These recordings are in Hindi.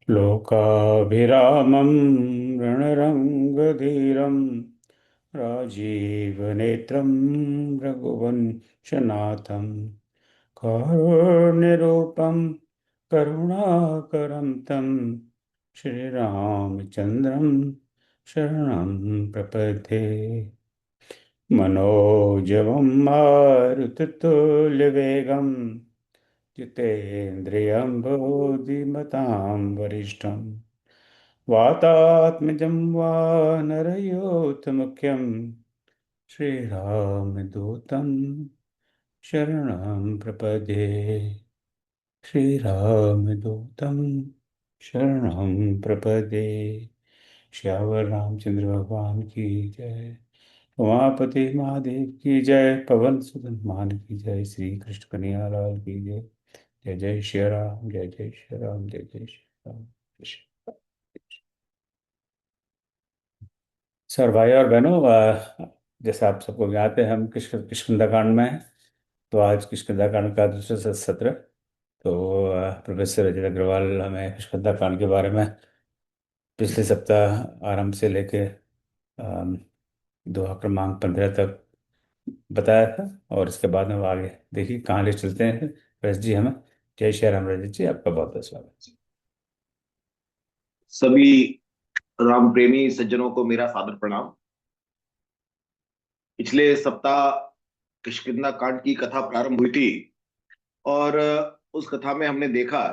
लोकाभिरामं रणरङ्गधीरं राजीवनेत्रं रघुवंशनाथं कारुण्यरूपं करुणाकरं तं श्रीरामचन्द्रं शरणं प्रपद्ये। मनोजवं मारुततुल्यवेगं जितेन्द्रियं बोधिमतां वरिष्ठं वातात्मजं वानरयूथमुख्यं श्रीरामदूतं शरणं प्रपद्ये। श्रीरामदूतं शरणं प्रपद्ये। श्यावर रामचंद्र भगवान की जय। उमापति महादेव की जय। पवन सुत हनुमान की जय। श्री कृष्ण कन्हैया लाल की जय। जय जय श्री राम, जय जय श्री राम, जय जय श्री राम। सर भाई और बहनों, जैसे आप सबको ज्ञात है, हम किष्किंधा कांड में हैं। तो आज किष्किंधा कांड का दूसरा सत्र। तो प्रोफेसर अजय अग्रवाल हमें किष्किंधा कांड के बारे में पिछले सप्ताह आरंभ से लेके अम, दोहा क्रमांक 15 तक बताया था। और इसके बाद में वो आगे देखिए कहाँ ले चलते हैं। रजत जी हमें। जय श्री राम रजत जी, आपका बहुत बहुत स्वागत। सभी राम प्रेमी सज्जनों को मेरा सादर प्रणाम। पिछले सप्ताह किष्किंधा कांड की कथा प्रारंभ हुई थी और उस कथा में हमने देखा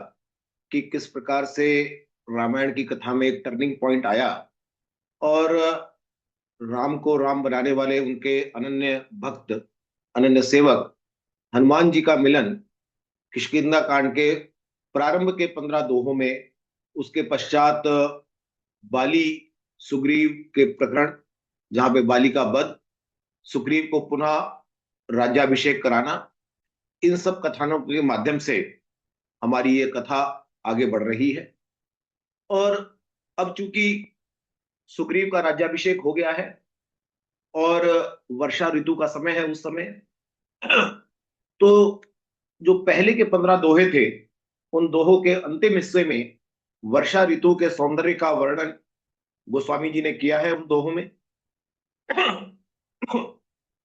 कि किस प्रकार से रामायण की कथा में एक टर्निंग पॉइंट आया और राम को राम बनाने वाले उनके अनन्य भक्त, अनन्य सेवक हनुमान जी का मिलन किष्किंधा कांड के प्रारंभ के 15 दोहों में, उसके पश्चात बाली सुग्रीव के प्रकरण, जहां पे बाली का वध, सुग्रीव को पुनः राज्याभिषेक कराना, इन सब कथानों के माध्यम से हमारी ये कथा आगे बढ़ रही है। और अब चूंकि सुग्रीव का राज्याभिषेक हो गया है और वर्षा ऋतु का समय है उस समय, तो जो पहले के 15 दोहे थे, उन दोहों के अंतिम हिस्से में वर्षा ऋतु के सौंदर्य का वर्णन गोस्वामी जी ने किया है उन दोहों में।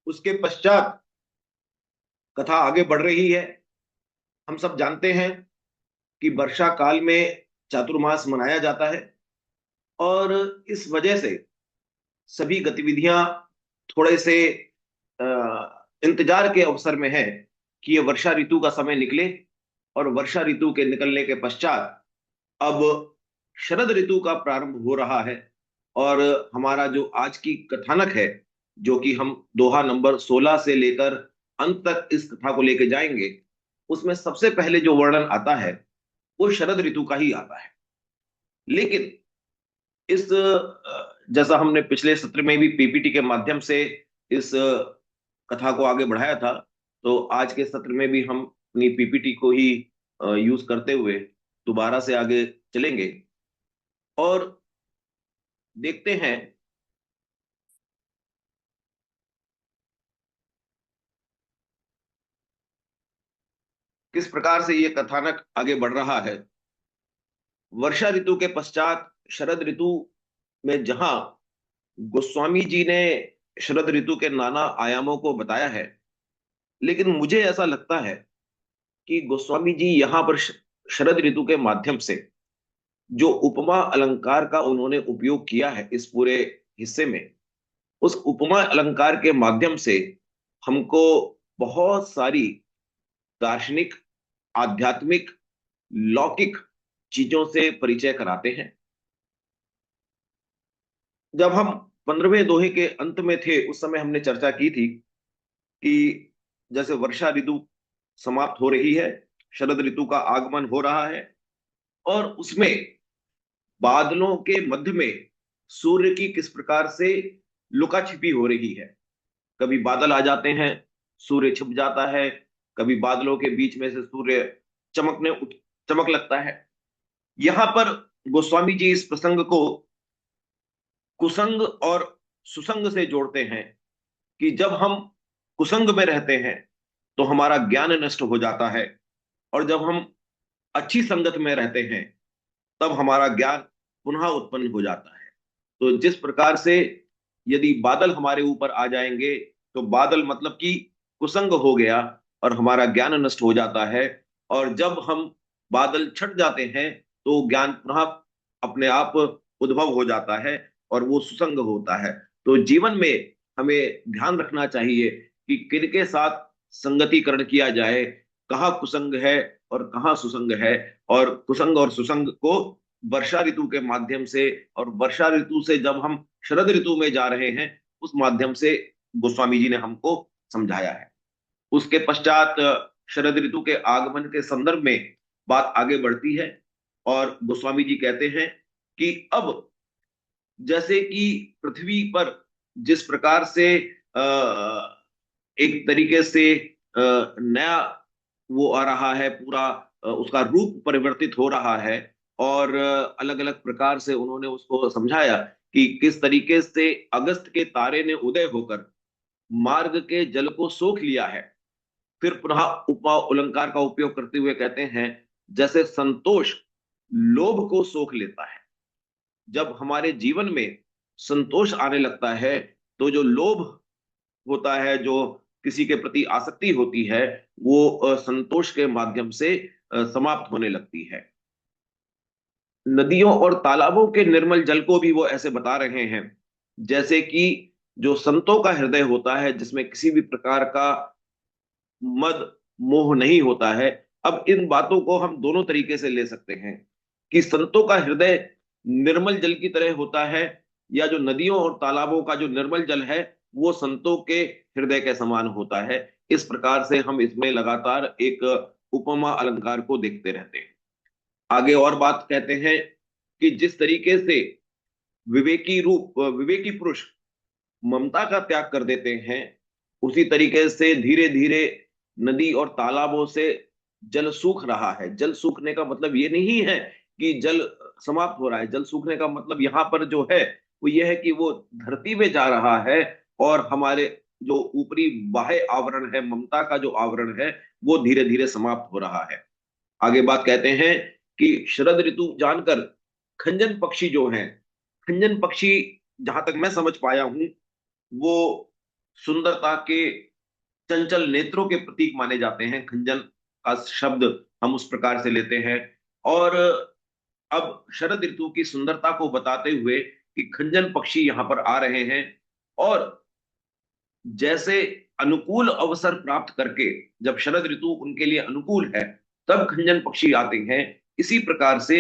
उसके पश्चात कथा आगे बढ़ रही है। हम सब जानते हैं कि वर्षा काल में चातुर्मास मनाया जाता है और इस वजह से सभी गतिविधियां थोड़े से इंतजार के अवसर में है कि ये वर्षा ऋतु का समय निकले। और वर्षा ऋतु के निकलने के पश्चात अब शरद ऋतु का प्रारंभ हो रहा है। और हमारा जो आज की कथानक है, जो कि हम दोहा नंबर 16 से लेकर अंत तक इस कथा को लेकर जाएंगे, उसमें सबसे पहले जो वर्णन आता है वो शरद ऋतु का ही आता है। लेकिन इस जैसा हमने पिछले सत्र में भी पीपीटी के माध्यम से इस कथा को आगे बढ़ाया था, तो आज के सत्र में भी हम अपनी पीपीटी को ही यूज करते हुए दोबारा से आगे चलेंगे और देखते हैं किस प्रकार से ये कथानक आगे बढ़ रहा है। वर्षा ऋतु के पश्चात शरद ऋतु में जहां गोस्वामी जी ने शरद ऋतु के नाना आयामों को बताया है, लेकिन मुझे ऐसा लगता है कि गोस्वामी जी यहाँ पर शरद ऋतु के माध्यम से जो उपमा अलंकार का उन्होंने उपयोग किया है इस पूरे हिस्से में, उस उपमा अलंकार के माध्यम से हमको बहुत सारी दार्शनिक, आध्यात्मिक, लौकिक चीजों से परिचय कराते हैं। जब हम 15वें दोहे के अंत में थे उस समय हमने चर्चा की थी कि जैसे वर्षा ऋतु समाप्त हो रही है, शरद ऋतु का आगमन हो रहा है और उसमें बादलों के मध्य में सूर्य की किस प्रकार से लुका छिपी हो रही है। कभी बादल आ जाते हैं, सूर्य छिप जाता है, कभी बादलों के बीच में से सूर्य चमकने उठ चमक लगता है। यहां पर गोस्वामी जी इस प्रसंग को कुसंग और सुसंग से जोड़ते हैं कि जब हम कुसंग में रहते हैं तो हमारा ज्ञान नष्ट हो जाता है और जब हम अच्छी संगत में रहते हैं तब हमारा ज्ञान पुनः उत्पन्न हो जाता है। तो जिस प्रकार से यदि बादल हमारे ऊपर आ जाएंगे, तो बादल मतलब कि कुसंग हो गया और हमारा ज्ञान नष्ट हो जाता है। और जब हम बादल छट जाते हैं, तो ज्ञान पुनः अपने आप उद्भव हो जाता है और वो सुसंग होता है। तो जीवन में हमें ध्यान रखना चाहिए कि किनके साथ संगतिकरण किया जाए, कहाँ कुसंग है और कहाँ सुसंग है। और कुसंग और सुसंग को वर्षा ऋतु के माध्यम से, और वर्षा ऋतु से जब हम शरद ऋतु में जा रहे हैं, उस माध्यम से गोस्वामी जी ने हमको समझाया है। उसके पश्चात शरद ऋतु के आगमन के संदर्भ में बात आगे बढ़ती है और गोस्वामी जी कहते हैं कि अब जैसे कि पृथ्वी पर जिस प्रकार से एक तरीके से नया वो आ रहा है, पूरा उसका रूप परिवर्तित हो रहा है। और अलग अलग प्रकार से उन्होंने उसको समझाया कि किस तरीके से अगस्त के तारे ने उदय होकर मार्ग के जल को सोख लिया है। फिर पुनः उपमा अलंकार का उपयोग करते हुए कहते हैं, जैसे संतोष लोभ को सोख लेता है। जब हमारे जीवन में संतोष आने लगता है, तो जो लोभ होता है, जो किसी के प्रति आसक्ति होती है, वो संतोष के माध्यम से समाप्त होने लगती है। नदियों और तालाबों के निर्मल जल को भी वो ऐसे बता रहे हैं, जैसे कि जो संतों का हृदय होता है, जिसमें किसी भी प्रकार का मद मोह नहीं होता है। अब इन बातों को हम दोनों तरीके से ले सकते हैं कि संतों का हृदय निर्मल जल की तरह होता है, या जो नदियों और तालाबों का जो निर्मल जल है, वो संतों के हृदय के समान होता है। इस प्रकार से हम इसमें लगातार एक उपमा अलंकार को देखते रहते हैं। आगे और बात कहते हैं कि जिस तरीके से विवेकी पुरुष ममता का त्याग कर देते हैं, उसी तरीके से धीरे धीरे नदी और तालाबों से जल सूख रहा है। जल सूखने का मतलब ये नहीं है कि जल समाप्त हो रहा है। जल सूखने का मतलब यहाँ पर जो है वो ये है कि वो धरती में जा रहा है, और हमारे जो ऊपरी बाह्य आवरण है, ममता का जो आवरण है, वो धीरे धीरे समाप्त हो रहा है। आगे बात कहते हैं कि शरद ऋतु जानकर खंजन पक्षी जो हैं, खंजन पक्षी जहां तक मैं समझ पाया हूं, वो सुंदरता के चंचल नेत्रों के प्रतीक माने जाते हैं। खंजन का शब्द हम उस प्रकार से लेते हैं। और अब शरद ऋतु की सुंदरता को बताते हुए कि खंजन पक्षी यहाँ पर आ रहे हैं, और जैसे अनुकूल अवसर प्राप्त करके, जब शरद ऋतु उनके लिए अनुकूल है, तब खंजन पक्षी आते हैं। इसी प्रकार से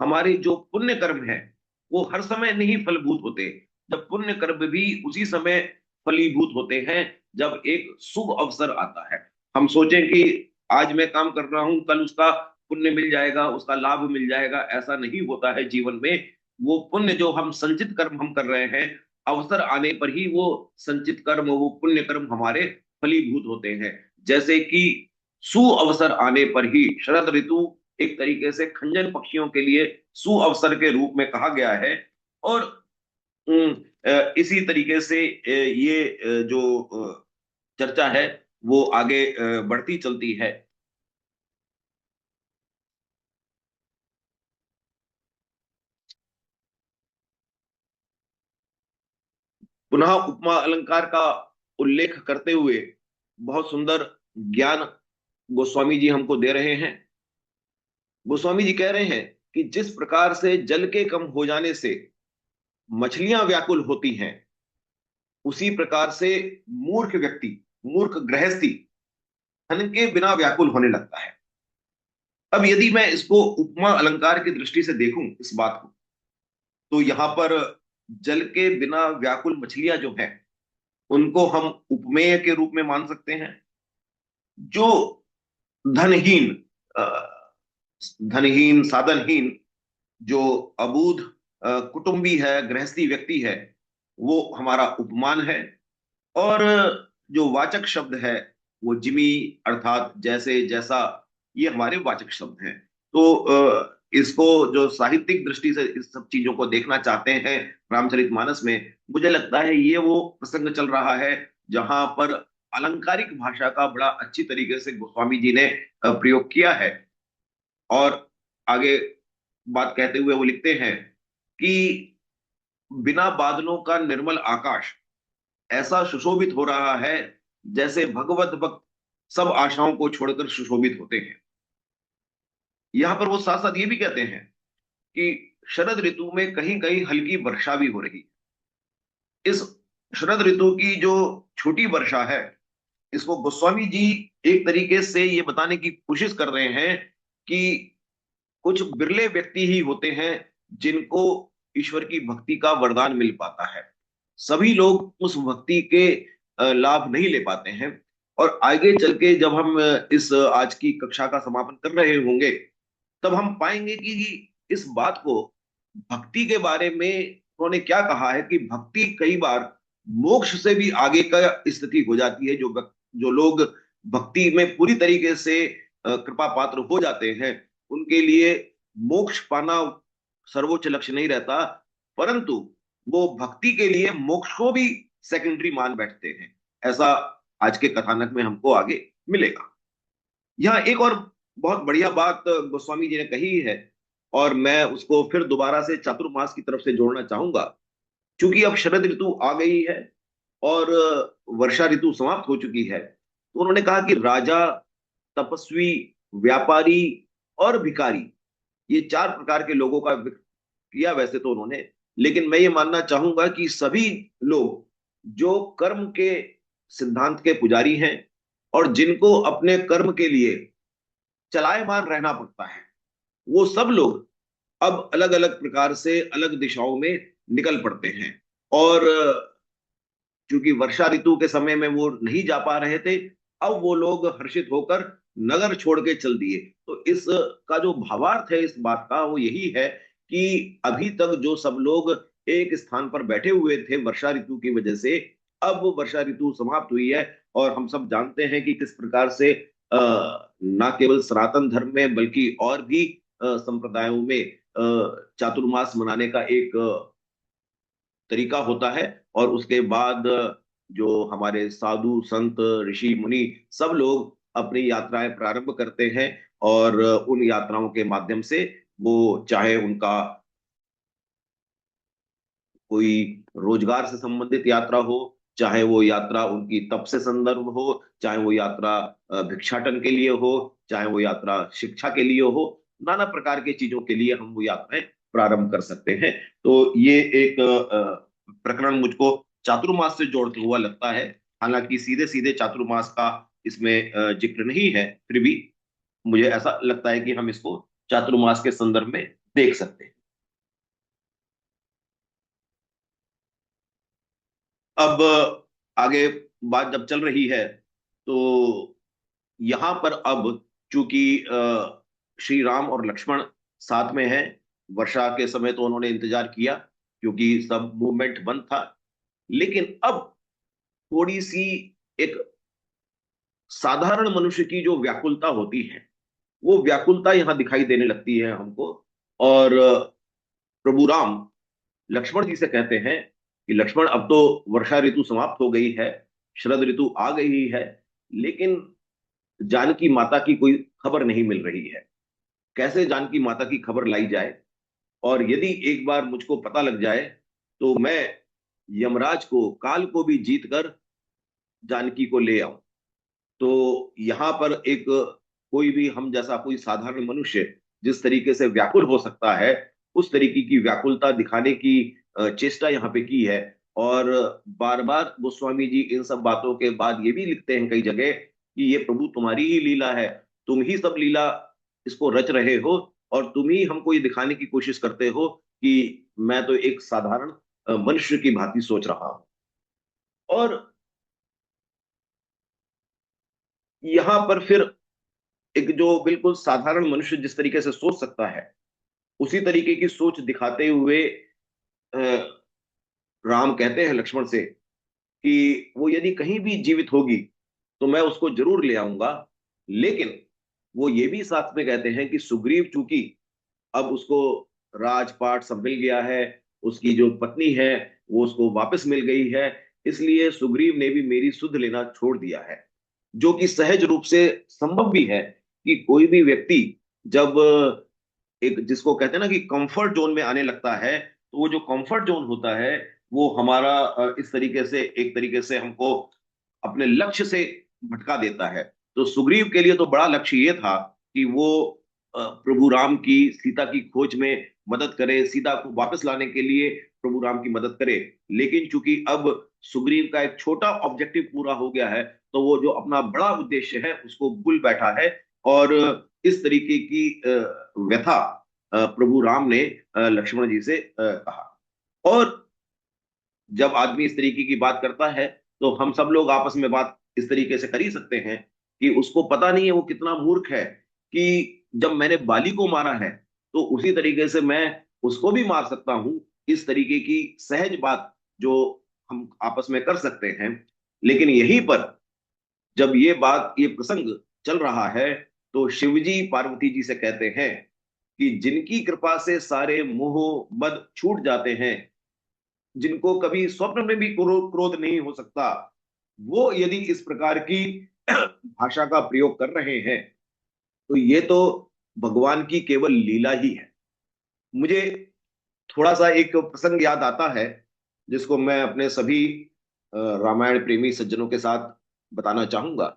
हमारे जो पुण्य कर्म है, वो हर समय नहीं फलभूत होते। जब पुण्य कर्म भी उसी समय फलीभूत होते हैं, जब एक शुभ अवसर आता है। हम सोचें कि आज मैं काम कर रहा हूं, कल उसका पुण्य मिल जाएगा, उसका लाभ मिल जाएगा, ऐसा नहीं होता है जीवन में। वो पुण्य जो हम संचित कर्म हम कर रहे हैं, अवसर आने पर ही वो संचित कर्म, वो पुण्य कर्म हमारे फलीभूत होते हैं। जैसे कि सु अवसर आने पर ही शरद ऋतु एक तरीके से खंजन पक्षियों के लिए सु अवसर के रूप में कहा गया है। और इसी तरीके से ये जो चर्चा है वो आगे बढ़ती चलती है। पुनः उपमा अलंकार का उल्लेख करते हुए बहुत सुंदर ज्ञान गोस्वामी जी हमको दे रहे हैं। गोस्वामी जी कह रहे हैं कि जिस प्रकार से जल के कम हो जाने से मछलियां व्याकुल होती हैं, उसी प्रकार से मूर्ख व्यक्ति, मूर्ख गृहस्थी धन के बिना व्याकुल होने लगता है। अब यदि मैं इसको उपमा अलंकार की दृष्टि से देखूं इस बात को, तो यहां पर जल के बिना व्याकुल मछलियां जो हैं, उनको हम उपमेय के रूप में मान सकते हैं। जो धनहीन, अ, धनहीन साधनहीन, जो अबूझ कुटुंबी है, गृहस्थी व्यक्ति है, वो हमारा उपमान है। और जो वाचक शब्द है, वो जिमी अर्थात जैसे, जैसा, ये हमारे वाचक शब्द हैं। तो इसको जो साहित्यिक दृष्टि से इस सब चीजों को देखना चाहते हैं रामचरितमानस में, मुझे लगता है ये वो प्रसंग चल रहा है जहां पर अलंकारिक भाषा का बड़ा अच्छी तरीके से गोस्वामी जी ने प्रयोग किया है। और आगे बात कहते हुए वो लिखते हैं कि बिना बादलों का निर्मल आकाश ऐसा सुशोभित हो रहा है जैसे भगवत भक्त सब आशाओं को छोड़कर सुशोभित होते हैं। यहां पर वो साथ साथ ये भी कहते हैं कि शरद ऋतु में कहीं कहीं हल्की वर्षा भी हो रही है। इस शरद ऋतु की जो छोटी वर्षा है, इसको गोस्वामी जी एक तरीके से ये बताने की कोशिश कर रहे हैं कि कुछ बिरले व्यक्ति ही होते हैं जिनको ईश्वर की भक्ति का वरदान मिल पाता है। सभी लोग उस भक्ति के लाभ नहीं ले पाते हैं। और आगे चल के जब हम इस आज की कक्षा का समापन कर रहे होंगे, तब हम पाएंगे कि इस बात को, भक्ति के बारे में उन्होंने क्या कहा है कि भक्ति कई बार मोक्ष से भी आगे का स्थिति हो जाती है। जो लोग भक्ति में पूरी तरीके से कृपा पात्र हो जाते हैं, उनके लिए मोक्ष पाना सर्वोच्च लक्ष्य नहीं रहता, परंतु वो भक्ति के लिए मोक्ष को भी सेकेंडरी मान बैठते हैं। ऐसा आज के कथानक में हमको आगे मिलेगा। यहाँ एक और बहुत बढ़िया बात गोस्वामी जी ने कही है, और मैं उसको फिर दोबारा से चातुर्मास की तरफ से जोड़ना चाहूंगा। क्योंकि अब शरद ऋतु आ गई है और वर्षा ऋतु समाप्त हो चुकी है, तो उन्होंने कहा कि राजा, तपस्वी, व्यापारी और भिखारी, ये चार प्रकार के लोगों का जिक्र किया वैसे तो उन्होंने, लेकिन मैं ये मानना चाहूंगा कि सभी लोग जो कर्म के सिद्धांत के पुजारी हैं और जिनको अपने कर्म के लिए चलायमान रहना पड़ता है, वो सब लोग अब अलग अलग प्रकार से अलग दिशाओं में निकल पड़ते हैं। और क्योंकि वर्षा ऋतु के समय में वो नहीं जा पा रहे थे, अब वो लोग हर्षित होकर नगर छोड़ के चल दिए। तो इस का जो भावार्थ है इस बात का, वो यही है कि अभी तक जो सब लोग एक स्थान पर बैठे हुए थे वर्षा ऋतु की वजह से, अब वो वर्षा ऋतु समाप्त हुई है। और हम सब जानते हैं कि किस प्रकार से न केवल सनातन धर्म में बल्कि और भी संप्रदायों में चातुर्मास मनाने का एक तरीका होता है। और उसके बाद जो हमारे साधु संत ऋषि मुनि सब लोग अपनी यात्राएं प्रारंभ करते हैं, और उन यात्राओं के माध्यम से वो, चाहे उनका कोई रोजगार से संबंधित यात्रा हो, चाहे वो यात्रा उनकी तप से संदर्भ हो, चाहे वो यात्रा भिक्षाटन के लिए हो, चाहे वो यात्रा शिक्षा के लिए हो, नाना प्रकार की चीजों के लिए हम वो यात्राएं प्रारंभ कर सकते हैं। तो ये एक प्रकरण मुझको चातुर्मास से जोड़ता हुआ लगता है। हालांकि सीधे सीधे चातुर्मास का इसमें जिक्र नहीं है, फिर भी मुझे ऐसा लगता है कि हम इसको चातुर्मास के संदर्भ में देख सकते हैं। अब आगे बात जब चल रही है, तो यहां पर अब चूंकि श्री राम और लक्ष्मण साथ में हैं, वर्षा के समय तो उन्होंने इंतजार किया क्योंकि सब मूवमेंट बंद था, लेकिन अब थोड़ी सी एक साधारण मनुष्य की जो व्याकुलता होती है, वो व्याकुलता यहां दिखाई देने लगती है हमको। और प्रभु राम लक्ष्मण जी से कहते हैं कि लक्ष्मण, अब तो वर्षा ऋतु समाप्त हो गई है, शरद ऋतु आ गई है, लेकिन जानकी माता की कोई खबर नहीं मिल रही है। कैसे जानकी माता की खबर लाई जाए? और यदि एक बार मुझको पता लग जाए तो मैं यमराज को, काल को भी जीत कर जानकी को ले आऊं। तो यहाँ पर एक, कोई भी हम जैसा कोई साधारण मनुष्य जिस तरीके से व्याकुल हो सकता है, उस तरीके की व्याकुलता दिखाने की चेष्टा यहाँ पे की है। और बार बार गोस्वामी जी इन सब बातों के बाद ये भी लिखते हैं कई जगह कि ये प्रभु तुम्हारी ही लीला है, तुम ही सब लीला इसको रच रहे हो, और तुम ही हमको ये दिखाने की कोशिश करते हो कि मैं तो एक साधारण मनुष्य की भांति सोच रहा हूं। और यहाँ पर फिर एक जो बिल्कुल साधारण मनुष्य जिस तरीके से सोच सकता है, उसी तरीके की सोच दिखाते हुए राम कहते हैं लक्ष्मण से कि वो यदि कहीं भी जीवित होगी तो मैं उसको जरूर ले आऊंगा। लेकिन वो ये भी साथ में कहते हैं कि सुग्रीव चूंकि अब उसको राजपाट सब मिल गया है, उसकी जो पत्नी है वो उसको वापस मिल गई है, इसलिए सुग्रीव ने भी मेरी सुध लेना छोड़ दिया है। जो कि सहज रूप से संभव भी है कि कोई भी व्यक्ति जब एक जिसको कहते हैं ना कि कंफर्ट जोन में आने लगता है, तो वो जो कंफर्ट जोन होता है वो हमारा इस तरीके से एक तरीके से हमको अपने लक्ष्य से भटका देता है। तो सुग्रीव के लिए तो बड़ा लक्ष्य ये था कि वो प्रभु राम की सीता की खोज में मदद करे, सीता को वापस लाने के लिए प्रभु राम की मदद करे। लेकिन चूंकि अब सुग्रीव का एक छोटा ऑब्जेक्टिव पूरा हो गया है, तो वो जो अपना बड़ा उद्देश्य है उसको भूल बैठा है। और इस तरीके की व्यथा प्रभु राम ने लक्ष्मण जी से कहा। और जब आदमी इस तरीके की बात करता है, तो हम सब लोग आपस में बात इस तरीके से कर ही सकते हैं कि उसको पता नहीं है वो कितना मूर्ख है कि जब मैंने बाली को मारा है तो उसी तरीके से मैं उसको भी मार सकता हूं। इस तरीके की सहज बात जो हम आपस में कर सकते हैं। लेकिन यहीं पर जब ये प्रसंग चल रहा है, तो शिवजी पार्वती जी से कहते हैं कि जिनकी कृपा से सारे मोह मद छूट जाते हैं, जिनको कभी स्वप्न में भी क्रोध नहीं हो सकता, वो यदि इस प्रकार की भाषा का प्रयोग कर रहे हैं, तो ये तो भगवान की केवल लीला ही है। मुझे थोड़ा सा एक प्रसंग याद आता है जिसको मैं अपने सभी रामायण प्रेमी सज्जनों के साथ बताना चाहूंगा।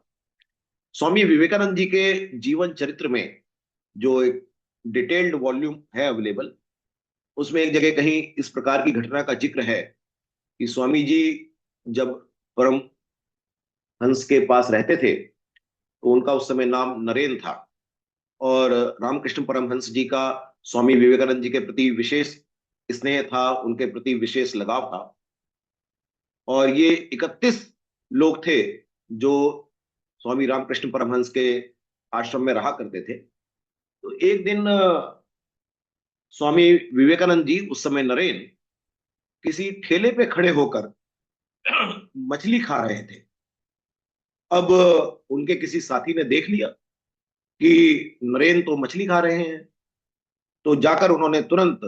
स्वामी विवेकानंद जी के जीवन चरित्र में जो एक डिटेल्ड वॉल्यूम है अवेलेबल, उसमें एक जगह कहीं इस प्रकार की घटना का जिक्र है कि स्वामी जी जब परम हंस के पास रहते थे, तो उनका उस समय नाम नरेन था। और रामकृष्ण परमहंस जी का स्वामी विवेकानंद जी के प्रति विशेष स्नेह था, उनके प्रति विशेष लगाव था। और ये 31 लोग थे जो स्वामी रामकृष्ण परमहंस के आश्रम में रहा करते थे। तो एक दिन स्वामी विवेकानंद जी उस समय नरेन किसी ठेले पे खड़े होकर मछली खा रहे थे। अब उनके किसी साथी ने देख लिया कि नरेन तो मछली खा रहे हैं, तो जाकर उन्होंने तुरंत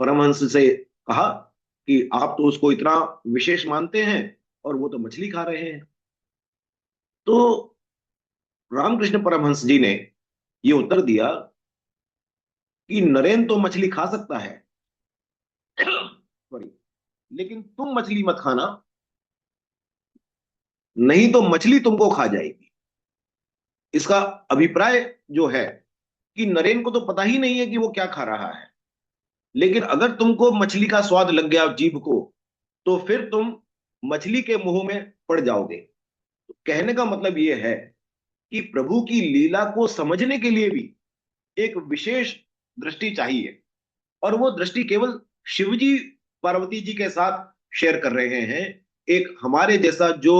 परमहंस से कहा कि आप तो उसको इतना विशेष मानते हैं और वो तो मछली खा रहे हैं। तो रामकृष्ण परमहंस जी ने ये उत्तर दिया कि नरेन तो मछली खा सकता है, सॉरी, लेकिन तुम मछली मत खाना, नहीं तो मछली तुमको खा जाएगी। इसका अभिप्राय जो है कि नरेन को तो पता ही नहीं है कि वो क्या खा रहा है, लेकिन अगर तुमको मछली का स्वाद लग गया जीभ को, तो फिर तुम मछली के मुंह में पड़ जाओगे। तो कहने का मतलब ये है कि प्रभु की लीला को समझने के लिए भी एक विशेष दृष्टि चाहिए। और वो दृष्टि केवल शिवजी पार्वती जी के साथ शेयर कर रहे हैं। एक हमारे जैसा जो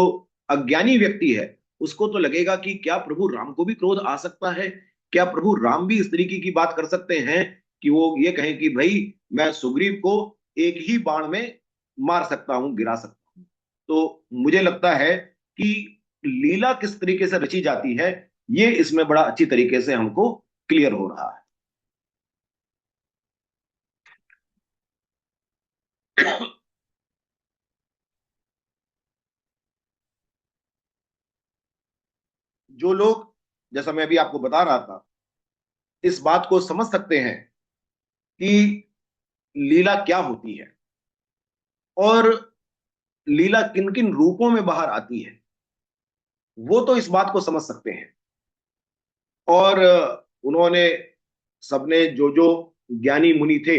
अज्ञानी व्यक्ति है, उसको तो लगेगा कि क्या प्रभु राम को भी क्रोध आ सकता है, क्या प्रभु राम भी इस तरीके की बात कर सकते हैं कि वो ये कहें कि भाई मैं सुग्रीव को एक ही बाण में मार सकता हूं, गिरा सकता हूं। तो मुझे लगता है कि लीला किस तरीके से रची जाती है, ये इसमें बड़ा अच्छी तरीके से हमको क्लियर हो रहा है। जो लोग, जैसा मैं अभी आपको बता रहा था, इस बात को समझ सकते हैं कि लीला क्या होती है और लीला किन किन रूपों में बाहर आती है, वो तो इस बात को समझ सकते हैं। और उन्होंने, सबने, जो जो ज्ञानी मुनि थे,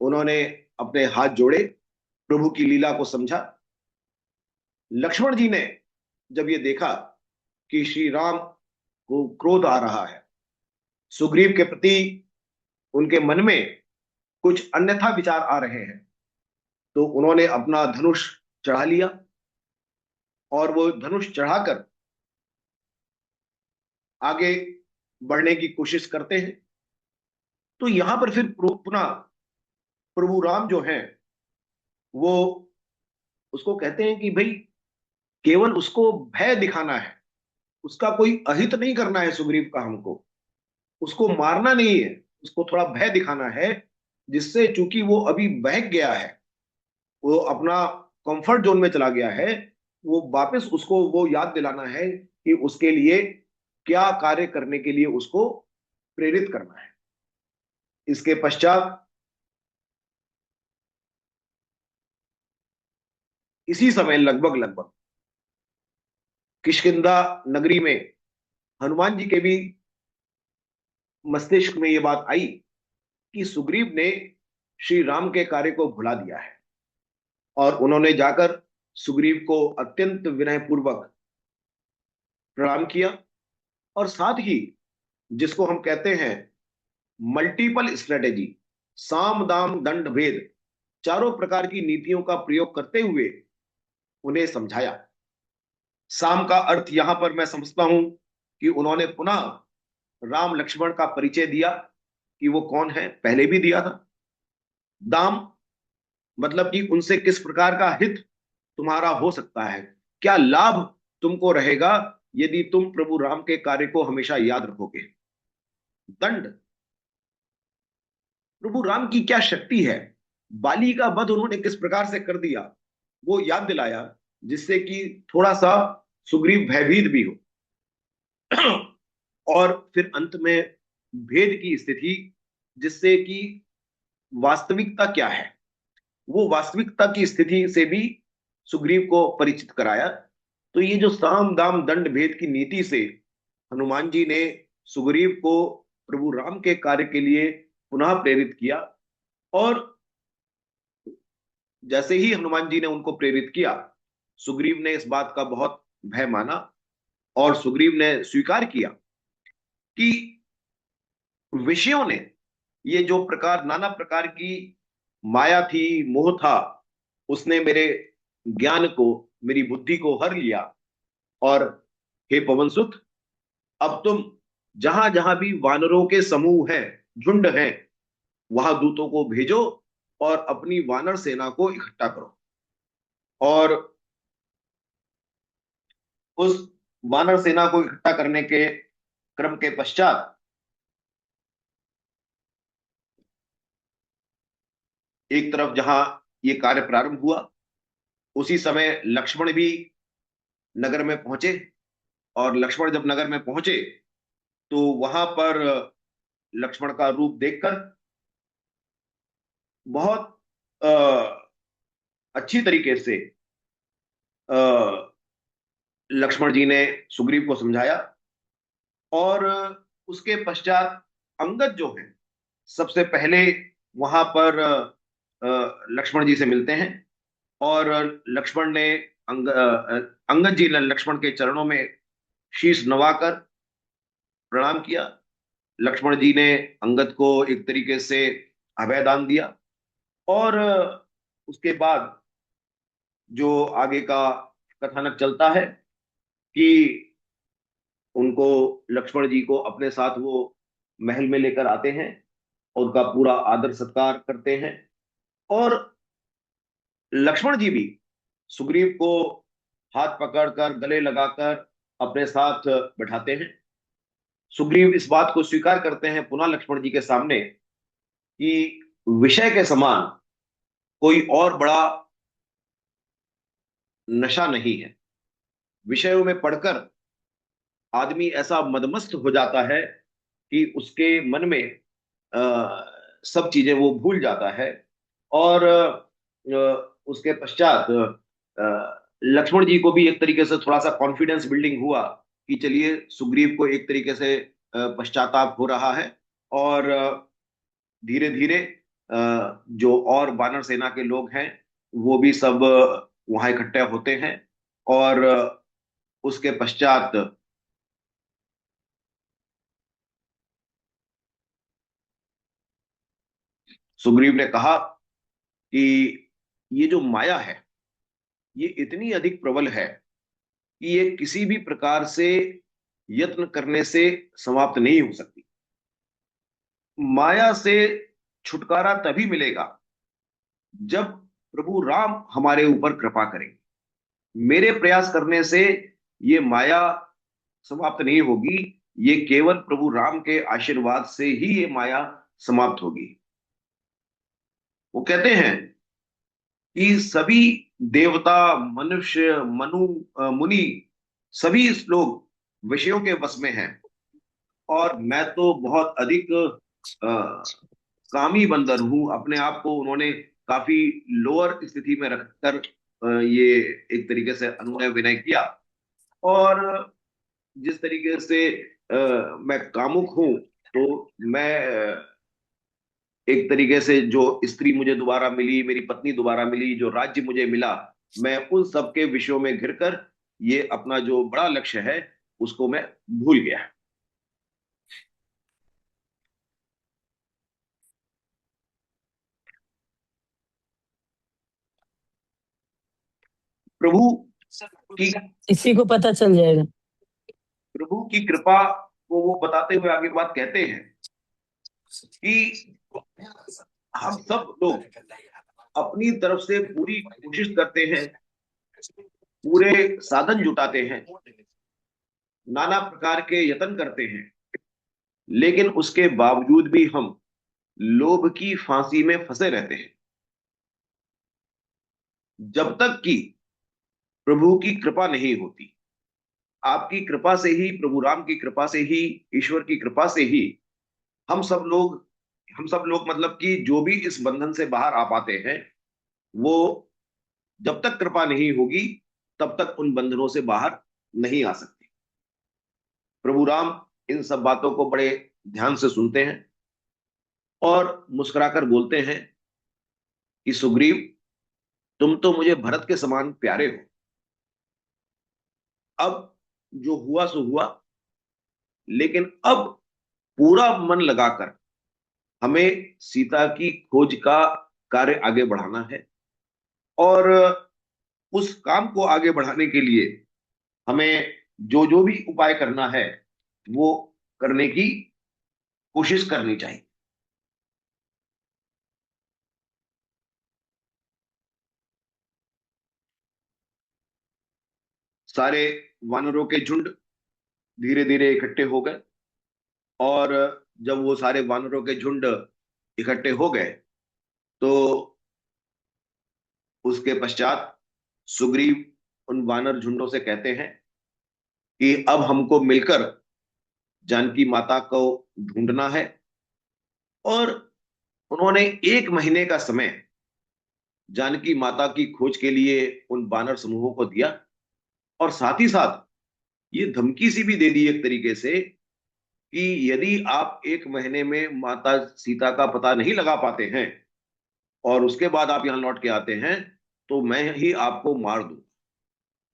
उन्होंने अपने हाथ जोड़े, प्रभु की लीला को समझा। लक्ष्मण जी ने जब ये देखा कि श्री राम को क्रोध आ रहा है, सुग्रीव के प्रति उनके मन में कुछ अन्यथा विचार आ रहे हैं, तो उन्होंने अपना धनुष चढ़ा लिया। और वो धनुष चढ़ाकर आगे बढ़ने की कोशिश करते हैं। तो यहां पर फिर पुनः प्रभु राम जो हैं, वो उसको कहते हैं कि भाई केवल उसको भय दिखाना है, उसका कोई अहित नहीं करना है सुग्रीव का, हमको उसको मारना नहीं है, उसको थोड़ा भय दिखाना है, जिससे चूंकि वो अभी बहक गया है, वो अपना कंफर्ट जोन में चला गया है, वो वापस उसको वो याद दिलाना है कि उसके लिए क्या कार्य करने के लिए उसको प्रेरित करना है। इसके पश्चात इसी समय लगभग लगभग किष्किंधा नगरी में हनुमान जी के भी मस्तिष्क में यह बात आई कि सुग्रीव ने श्री राम के कार्य को भुला दिया है। और उन्होंने जाकर सुग्रीव को अत्यंत विनयपूर्वक प्रणाम किया, और साथ ही जिसको हम कहते हैं मल्टीपल स्ट्रेटेजी, साम दाम दंड भेद, चारों प्रकार की नीतियों का प्रयोग करते हुए उन्हें समझाया। साम का अर्थ यहां पर मैं समझता हूं कि उन्होंने पुनः राम लक्ष्मण का परिचय दिया कि वो कौन है, पहले भी दिया था। दाम मतलब कि उनसे किस प्रकार का हित तुम्हारा हो सकता है, क्या लाभ तुमको रहेगा यदि तुम प्रभु राम के कार्य को हमेशा याद रखोगे। दंड, प्रभु राम की क्या शक्ति है, बाली का वध उन्होंने किस प्रकार से कर दिया, वो याद दिलाया, जिससे कि थोड़ा सा सुग्रीव भयभीत भी हो। और फिर अंत में भेद की स्थिति, जिससे कि वास्तविकता क्या है, वो वास्तविकता की स्थिति से भी सुग्रीव को परिचित कराया। तो ये जो साम दाम दंड भेद की नीति से हनुमान जी ने सुग्रीव को प्रभु राम के कार्य के लिए पुनः प्रेरित किया। और जैसे ही हनुमान जी ने उनको प्रेरित किया, सुग्रीव ने इस बात का बहुत भय माना, और सुग्रीव ने स्वीकार किया कि विषयों ने, ये जो प्रकार नाना प्रकार की माया थी, मोह था, उसने मेरे ज्ञान को, मेरी बुद्धि को हर लिया। और हे पवन सुत, अब तुम जहां जहां भी वानरों के समूह हैं, झुंड हैं, वहां दूतों को भेजो और अपनी वानर सेना को इकट्ठा करो। और उस वानर सेना को इकट्ठा करने के क्रम के पश्चात एक तरफ जहां ये कार्य प्रारंभ हुआ, उसी समय लक्ष्मण भी नगर में पहुंचे। और लक्ष्मण जब नगर में पहुंचे तो वहां पर लक्ष्मण का रूप देखकर बहुत अ, अच्छी तरीके से लक्ष्मण जी ने सुग्रीव को समझाया। और उसके पश्चात अंगद जो है, सबसे पहले वहां पर लक्ष्मण जी से मिलते हैं। और लक्ष्मण ने अंगद जी ने लक्ष्मण के चरणों में शीश नवाकर प्रणाम किया। लक्ष्मण जी ने अंगद को एक तरीके से अभयदान दिया। और उसके बाद जो आगे का कथानक चलता है कि उनको, लक्ष्मण जी को अपने साथ वो महल में लेकर आते हैं, उनका पूरा आदर सत्कार करते हैं। और लक्ष्मण जी भी सुग्रीव को हाथ पकड़कर, गले लगाकर अपने साथ बैठाते हैं। सुग्रीव इस बात को स्वीकार करते हैं पुनः लक्ष्मण जी के सामने कि विषय के समान कोई और बड़ा नशा नहीं है। विषयों में पढ़कर आदमी ऐसा मदमस्त हो जाता है कि उसके मन में सब चीजें वो भूल जाता है। और उसके पश्चात लक्ष्मण जी को भी एक तरीके से थोड़ा सा कॉन्फिडेंस बिल्डिंग हुआ कि चलिए, सुग्रीव को एक तरीके से पश्चाताप हो रहा है। और धीरे धीरे जो और वानर सेना के लोग हैं वो भी सब वहां इकट्ठे होते हैं। और उसके पश्चात सुग्रीव ने कहा कि ये जो माया है, ये इतनी अधिक प्रबल है कि ये किसी भी प्रकार से यत्न करने से समाप्त नहीं हो सकती। माया से छुटकारा तभी मिलेगा जब प्रभु राम हमारे ऊपर कृपा करें। मेरे प्रयास करने से ये माया समाप्त नहीं होगी, ये केवल प्रभु राम के आशीर्वाद से ही ये माया समाप्त होगी। वो कहते हैं कि सभी देवता, मनुष्य, मुनि, सभी लोग विषयों के वश में हैं। और मैं तो बहुत अधिक कामी बंदर हूं, अपने आप को उन्होंने काफी लोअर स्थिति में रखकर ये एक तरीके से अनुनय विनय किया। और जिस तरीके से मैं कामुक हूं, तो मैं एक तरीके से जो स्त्री मुझे दोबारा मिली, मेरी पत्नी दोबारा मिली, जो राज्य मुझे मिला, मैं उन सब के विषयों में घिरकर ये अपना जो बड़ा लक्ष्य है उसको मैं भूल गया। प्रभु की इसी को पता चल जाएगा। प्रभु की कृपा को वो बताते हुए आगे बात कहते हैं कि हम सब लोग अपनी तरफ से पूरी कोशिश करते हैं, पूरे साधन जुटाते हैं, नाना प्रकार के यत्न करते हैं, लेकिन उसके बावजूद भी हम लोभ की फांसी में फंसे रहते हैं। जब तक कि प्रभु की कृपा नहीं होती, आपकी कृपा से ही, प्रभु राम की कृपा से ही, ईश्वर की कृपा से ही हम सब लोग मतलब कि जो भी इस बंधन से बाहर आ पाते हैं, वो जब तक कृपा नहीं होगी तब तक उन बंधनों से बाहर नहीं आ सकते। प्रभु राम इन सब बातों को बड़े ध्यान से सुनते हैं और मुस्कुराकर बोलते हैं कि सुग्रीव, तुम तो मुझे भरत के समान प्यारे हो। अब जो हुआ सो हुआ, लेकिन अब पूरा मन लगाकर हमें सीता की खोज का कार्य आगे बढ़ाना है। और उस काम को आगे बढ़ाने के लिए हमें जो जो भी उपाय करना है वो करने की कोशिश करनी चाहिए। सारे वानरों के झुंड धीरे धीरे इकट्ठे हो गए। और जब वो सारे वानरों के झुंड इकट्ठे हो गए, तो उसके पश्चात सुग्रीव उन वानर झुंडों से कहते हैं कि अब हमको मिलकर जानकी माता को ढूंढना है। और उन्होंने 1 महीने का समय जानकी माता की खोज के लिए उन वानर समूहों को दिया। और साथ ही साथ ये धमकी सी भी दे दी एक तरीके से कि यदि आप 1 महीने में माता सीता का पता नहीं लगा पाते हैं और उसके बाद आप यहां लौट के आते हैं, तो मैं ही आपको मार दूं।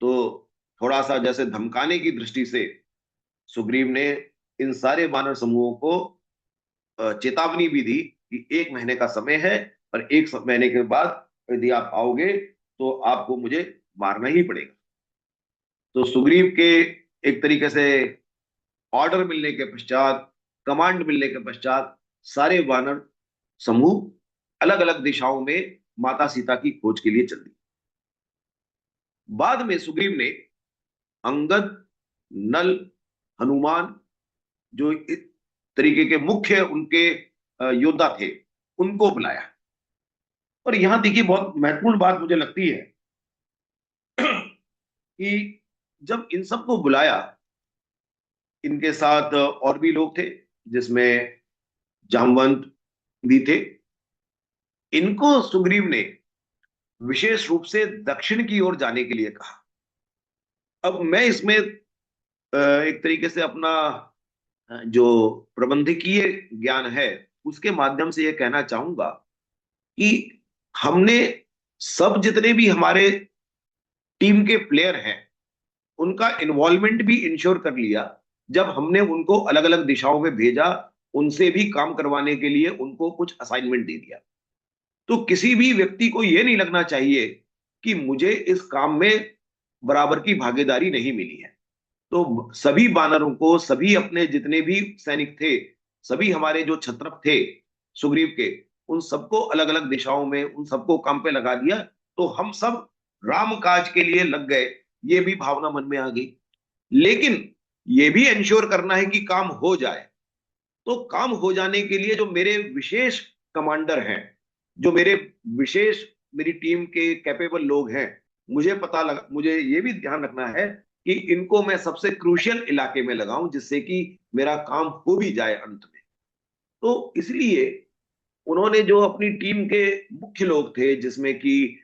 तो थोड़ा सा जैसे धमकाने की दृष्टि से सुग्रीव ने इन सारे वानर समूहों को चेतावनी भी दी कि 1 महीने का समय है, और 1 महीने के बाद यदि आप आओगे तो आपको मुझे मारना ही पड़ेगा। तो सुग्रीव के एक तरीके से ऑर्डर मिलने के पश्चात, कमांड मिलने के पश्चात, सारे वानर समूह अलग अलग दिशाओं में माता सीता की खोज के लिए चल दिए। बाद में सुग्रीव ने अंगद, नल, हनुमान, जो इस तरीके के मुख्य उनके योद्धा थे, उनको बुलाया। और यहां देखिए बहुत महत्वपूर्ण बात मुझे लगती है कि जब इन सबको बुलाया, इनके साथ और भी लोग थे, जिसमें जामवंत भी थे। इनको सुग्रीव ने विशेष रूप से दक्षिण की ओर जाने के लिए कहा। अब मैं इसमें एक तरीके से अपना जो प्रबंधकीय ज्ञान है उसके माध्यम से यह कहना चाहूंगा कि हमने सब जितने भी हमारे टीम के प्लेयर हैं उनका इन्वॉल्वमेंट भी इंश्योर कर लिया। जब हमने उनको अलग अलग दिशाओं में भेजा, उनसे भी काम करवाने के लिए उनको कुछ असाइनमेंट दे दिया, तो किसी भी व्यक्ति को यह नहीं लगना चाहिए कि मुझे इस काम में बराबर की भागीदारी नहीं मिली है। तो सभी बानरों को, सभी अपने जितने भी सैनिक थे, सभी हमारे जो छत्रप थे सुग्रीव के, उन सबको अलग अलग दिशाओं में उन सबको काम पे लगा दिया। तो हम सब राम काज के लिए लग गए, ये भी भावना मन में आ गई। लेकिन ये भी इंश्योर करना है कि काम हो जाए। तो काम हो जाने के लिए जो मेरे विशेष कमांडर हैं, जो मेरे विशेष मेरी टीम के कैपेबल लोग हैं, मुझे ये भी ध्यान रखना है कि इनको मैं सबसे क्रूशियल इलाके में लगाऊं, जिससे कि मेरा काम हो भी जाए अंत में। तो इसलिए उन्होंने जो अपनी टीम के मुख्य लोग थे, जिसमें कि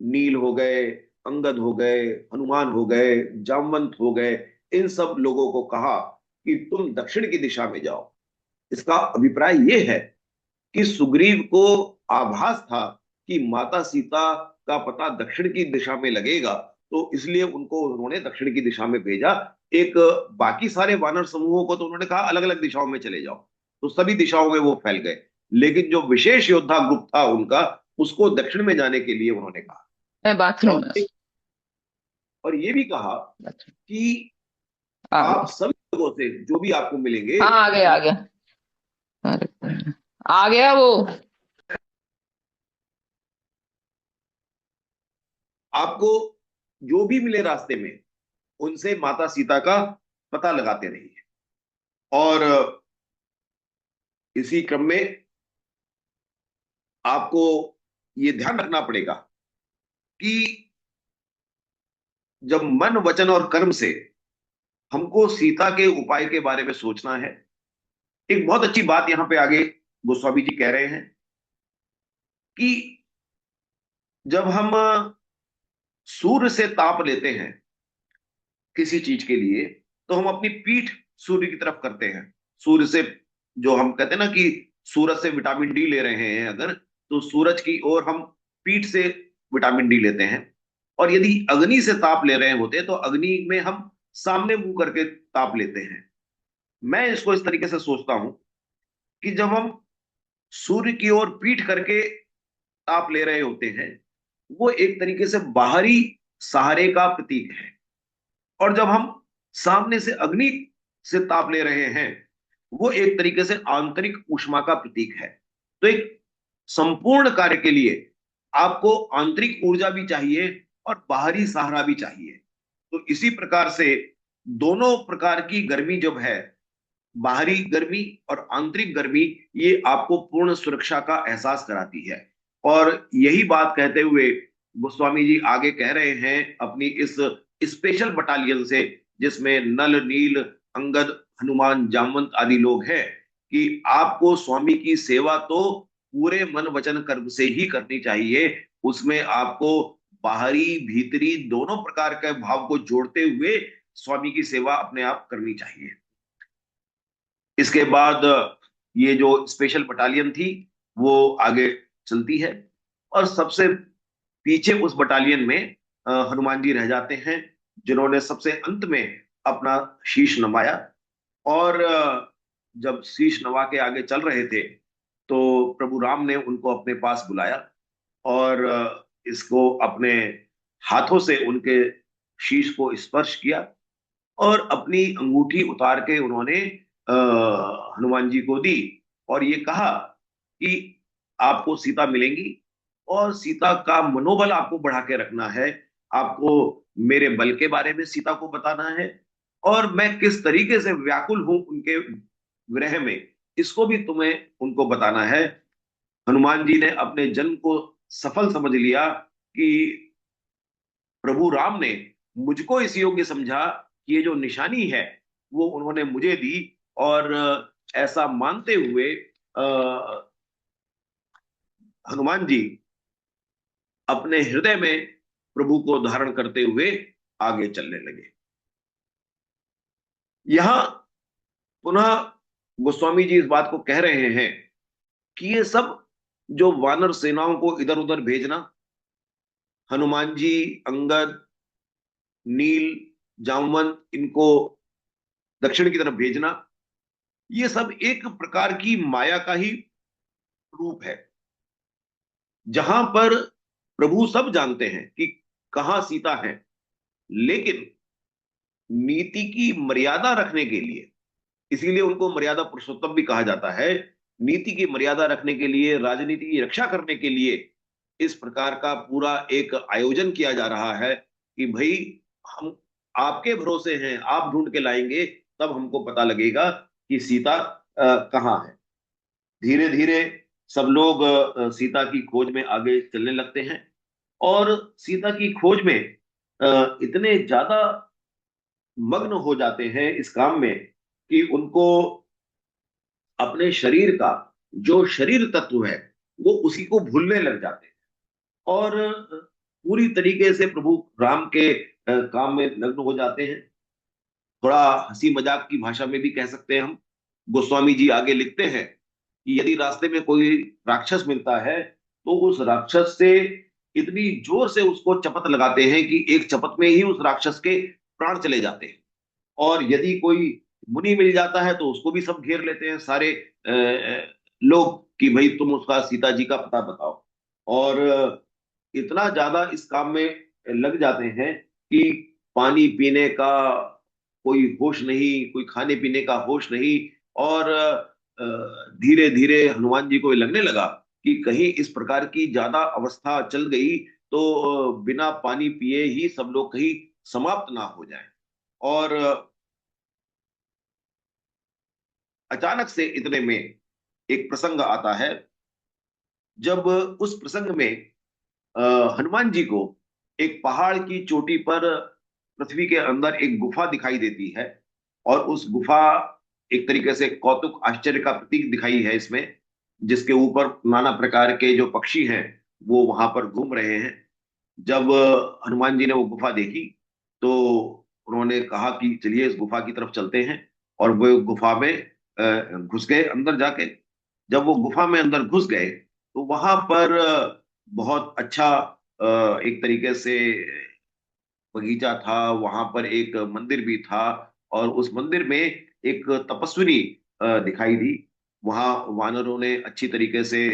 नील हो गए, अंगद हो गए, हनुमान हो गए, जामवंत हो गए, इन सब लोगों को कहा कि तुम दक्षिण की दिशा में जाओ। इसका अभिप्राय यह है कि सुग्रीव को आभास था कि माता सीता का पता दक्षिण की दिशा में लगेगा, तो इसलिए उनको उन्होंने दक्षिण की दिशा में भेजा। एक बाकी सारे वानर समूहों को तो उन्होंने कहा अलग अलग दिशाओं में चले जाओ, तो सभी दिशाओं में वो फैल गए। लेकिन जो विशेष योद्धा ग्रुप था उनका, उसको दक्षिण में जाने के लिए उन्होंने कहा। मैं बाथरूम और में। और ये भी कहा अच्छा, कि आ आप गया। सभी लोगों से जो भी आपको मिलेंगे, हाँ, आ गया आ गया। अरे, आ गया वो। आपको जो भी मिले रास्ते में, उनसे माता सीता का पता लगाते रहिए। और इसी क्रम में आपको ये ध्यान रखना पड़ेगा कि जब मन, वचन और कर्म से हमको सीता के उपाय के बारे में सोचना है। एक बहुत अच्छी बात यहां पे आगे गोस्वामी जी कह रहे हैं कि जब हम सूर्य से ताप लेते हैं किसी चीज के लिए, तो हम अपनी पीठ सूर्य की तरफ करते हैं। सूर्य से, जो हम कहते हैं ना कि सूरज से विटामिन डी ले रहे हैं अगर, तो सूरज की ओर हम पीठ से विटामिन डी लेते हैं। और यदि अग्नि से ताप ले रहे होते तो अग्नि में हम सामने मुंह करके ताप लेते हैं। मैं इसको इस तरीके से सोचता हूं कि जब हम सूर्य की ओर पीठ करके ताप ले रहे होते हैं, वो एक तरीके से बाहरी सहारे का प्रतीक है। और जब हम सामने से अग्नि से ताप ले रहे हैं, वो एक तरीके से आंतरिक ऊष्मा का प्रतीक है। तो एक संपूर्ण कार्य के लिए आपको आंतरिक ऊर्जा भी चाहिए और बाहरी सहारा भी चाहिए। तो इसी प्रकार से दोनों प्रकार की गर्मी जब है, बाहरी गर्मी और आंतरिक गर्मी, ये आपको पूर्ण सुरक्षा का एहसास कराती है। और यही बात कहते हुए गोस्वामी जी आगे कह रहे हैं अपनी इस स्पेशल बटालियन से, जिसमें नल, नील, अंगद, हनुमान, जामवंत आदि लोग हैं, कि आपको स्वामी की सेवा तो पूरे मन, वचन, कर्म से ही करनी चाहिए। उसमें आपको बाहरी भीतरी दोनों प्रकार के भाव को जोड़ते हुए स्वामी की सेवा अपने आप करनी चाहिए। इसके बाद ये जो स्पेशल बटालियन थी वो आगे चलती है, और सबसे पीछे उस बटालियन में हनुमान जी रह जाते हैं, जिन्होंने सबसे अंत में अपना शीश नवाया। और जब शीश नवा के आगे चल रहे थे, तो प्रभु राम ने उनको अपने पास बुलाया और इसको अपने हाथों से उनके शीश को स्पर्श किया, और अपनी अंगूठी उतार के उन्होंने हनुमान जी को दी, और ये कहा कि आपको सीता मिलेंगी, और सीता का मनोबल आपको बढ़ा के रखना है। आपको मेरे बल के बारे में सीता को बताना है, और मैं किस तरीके से व्याकुल हूं उनके विरह में, इसको भी तुम्हें उनको बताना है। हनुमान जी ने अपने जन्म को सफल समझ लिया कि प्रभु राम ने मुझको इस योग्य समझा कि ये जो निशानी है वो उन्होंने मुझे दी। और ऐसा मानते हुए हनुमान जी अपने हृदय में प्रभु को धारण करते हुए आगे चलने लगे। यहां पुनः गोस्वामी जी इस बात को कह रहे हैं कि ये सब जो वानर सेनाओं को इधर उधर भेजना, हनुमान जी, अंगद, नील, जामवंत, इनको दक्षिण की तरफ भेजना, ये सब एक प्रकार की माया का ही रूप है, जहां पर प्रभु सब जानते हैं कि कहां सीता है। लेकिन नीति की मर्यादा रखने के लिए, इसीलिए उनको मर्यादा पुरुषोत्तम भी कहा जाता है, नीति की मर्यादा रखने के लिए, राजनीति की रक्षा करने के लिए इस प्रकार का पूरा एक आयोजन किया जा रहा है कि भाई हम आपके भरोसे हैं, आप ढूंढ के लाएंगे, तब हमको पता लगेगा कि सीता कहाँ है। धीरे धीरे सब लोग सीता की खोज में आगे चलने लगते हैं, और सीता की खोज में इतने ज्यादा मग्न हो जाते हैं इस काम में कि उनको अपने शरीर का जो शरीर तत्व है वो उसी को भूलने लग जाते हैं और पूरी तरीके से प्रभु राम के काम में लग्न हो जाते हैं। थोड़ा हंसी मजाक की भाषा में भी कह सकते हैं हम। गोस्वामी जी आगे लिखते हैं कि यदि रास्ते में कोई राक्षस मिलता है तो उस राक्षस से इतनी जोर से उसको चपत लगाते हैं कि एक चपत में ही उस राक्षस के प्राण चले जाते हैं। और यदि कोई मुनि मिल जाता है तो उसको भी सब घेर लेते हैं सारे लोग कि भाई तुम उसका सीता जी का पता बताओ। और इतना ज्यादा इस काम में लग जाते हैं कि पानी पीने का कोई होश नहीं, कोई खाने पीने का होश नहीं। और धीरे धीरे हनुमान जी को ये लगने लगा कि कहीं इस प्रकार की ज्यादा अवस्था चल गई तो बिना पानी पिए ही सब लोग कहीं समाप्त ना हो जाए। और अचानक से इतने में एक प्रसंग आता है जब उस प्रसंग में हनुमान जी को एक पहाड़ की चोटी पर पृथ्वी के अंदर एक गुफा दिखाई देती है। और उस गुफा एक तरीके से कौतुक आश्चर्य का प्रतीक दिखाई है इसमें, जिसके ऊपर नाना प्रकार के जो पक्षी हैं वो वहां पर घूम रहे हैं। जब हनुमान जी ने वो गुफा देखी तो उन्होंने कहा कि चलिए इस गुफा की तरफ चलते हैं। और वो गुफा में घुस गए अंदर जाके। जब वो गुफा में अंदर घुस गए तो वहां पर बहुत अच्छा एक तरीके से बगीचा था, वहां पर एक मंदिर भी था। और उस मंदिर में एक तपस्विनी दिखाई दी। वहां वानरों ने अच्छी तरीके से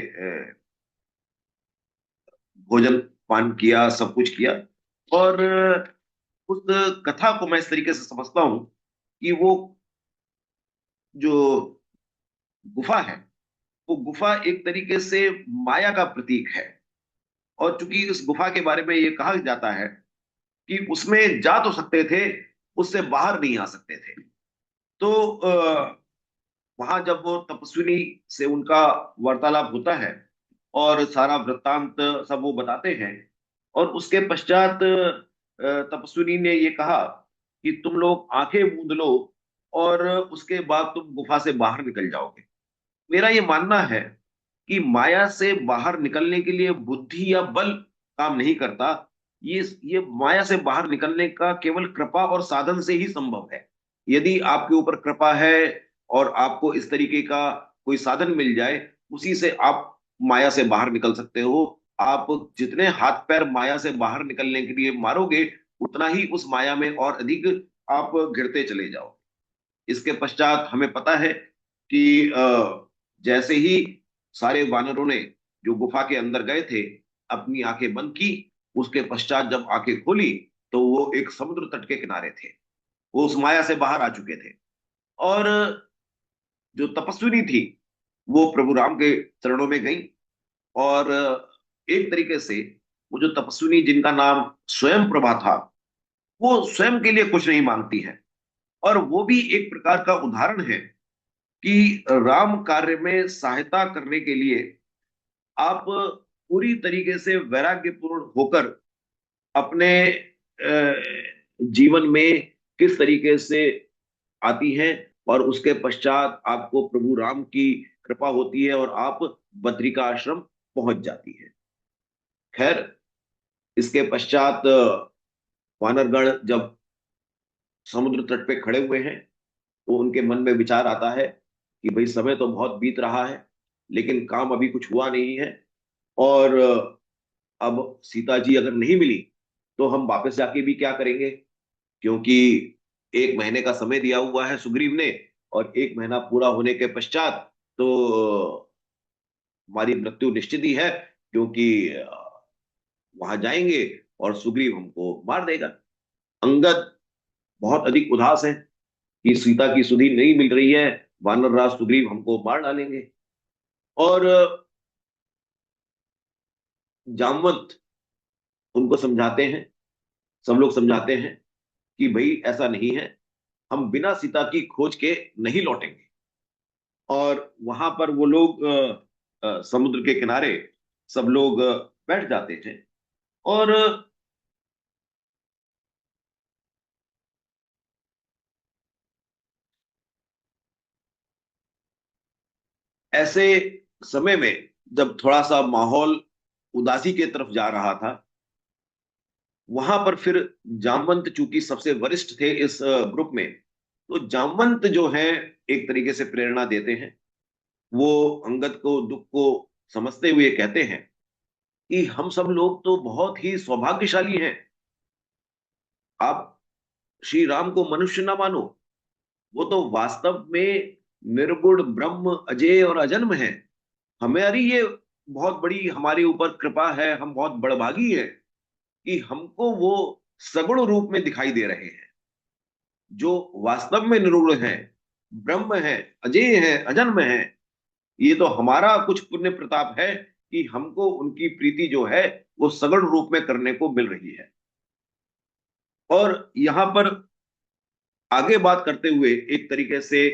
भोजन पान किया, सब कुछ किया। और उस कथा को मैं इस तरीके से समझता हूं कि वो जो गुफा है वो गुफा एक तरीके से माया का प्रतीक है। और चूंकि इस गुफा के बारे में ये कहा जाता है कि उसमें जा तो सकते थे, उससे बाहर नहीं आ सकते थे। तो वहां जब वो तपस्विनी से उनका वार्तालाप होता है और सारा वृत्तांत सब वो बताते हैं। और उसके पश्चात तपस्विनी ने ये कहा कि तुम लोग आंखें मूंद लो और उसके बाद तुम गुफा से बाहर निकल जाओगे। मेरा ये मानना है कि माया से बाहर निकलने के लिए बुद्धि या बल काम नहीं करता। ये माया से बाहर निकलने का केवल कृपा और साधन से ही संभव है। यदि आपके ऊपर कृपा है और आपको इस तरीके का कोई साधन मिल जाए, उसी से आप माया से बाहर निकल सकते हो। आप जितने हाथ पैर माया से बाहर निकलने के लिए मारोगे उतना ही उस माया में और अधिक आप गिरते चले जाओ। इसके पश्चात हमें पता है कि जैसे ही सारे वानरों ने जो गुफा के अंदर गए थे अपनी आंखें बंद की, उसके पश्चात जब आंखें खोली तो वो एक समुद्र तट के किनारे थे। वो उस माया से बाहर आ चुके थे। और जो तपस्विनी थी वो प्रभु राम के चरणों में गई। और एक तरीके से वो जो तपस्विनी जिनका नाम स्वयं प्रभा था, वो स्वयं के लिए कुछ नहीं मांगती है। और वो भी एक प्रकार का उदाहरण है कि राम कार्य में सहायता करने के लिए आप पूरी तरीके से वैराग्यपूर्ण होकर अपने जीवन में किस तरीके से आती हैं। और उसके पश्चात आपको प्रभु राम की कृपा होती है और आप बद्री का आश्रम पहुंच जाती है। खैर, इसके पश्चात वानरगण जब समुद्र तट पे खड़े हुए हैं तो उनके मन में विचार आता है कि भाई समय तो बहुत बीत रहा है लेकिन काम अभी कुछ हुआ नहीं है। और अब सीता जी अगर नहीं मिली तो हम वापस जाके भी क्या करेंगे, क्योंकि 1 महीने का समय दिया हुआ है सुग्रीव ने। और 1 महीना पूरा होने के पश्चात तो हमारी मृत्यु निश्चित ही है, क्योंकि वहां जाएंगे और सुग्रीव हमको मार देगा। अंगद बहुत अधिक उदास है कि सीता की सुधि नहीं मिल रही है, वानर राज सुग्रीव हमको मार डालेंगे। और जामवंत उनको समझाते हैं, सब लोग समझाते हैं कि भाई ऐसा नहीं है, हम बिना सीता की खोज के नहीं लौटेंगे। और वहां पर वो लोग समुद्र के किनारे सब लोग बैठ जाते थे। और ऐसे समय में जब थोड़ा सा माहौल उदासी की तरफ जा रहा था, वहां पर फिर जामवंत चूंकि सबसे वरिष्ठ थे इस ग्रुप में, तो जामवंत जो है एक तरीके से प्रेरणा देते हैं। वो अंगद को दुख को समझते हुए कहते हैं कि हम सब लोग तो बहुत ही सौभाग्यशाली हैं। आप श्री राम को मनुष्य ना मानो, वो तो वास्तव में निर्गुण ब्रह्म अजय और अजन्म है। हमारी ये बहुत बड़ी हमारे ऊपर कृपा है, हम बहुत बड़भागी हैं कि हमको वो सगुण रूप में दिखाई दे रहे हैं, जो वास्तव में निर्गुण है, ब्रह्म है, अजय है, अजन्म है। ये तो हमारा कुछ पुण्य प्रताप है कि हमको उनकी प्रीति जो है वो सगुण रूप में करने को मिल रही है। और यहां पर आगे बात करते हुए एक तरीके से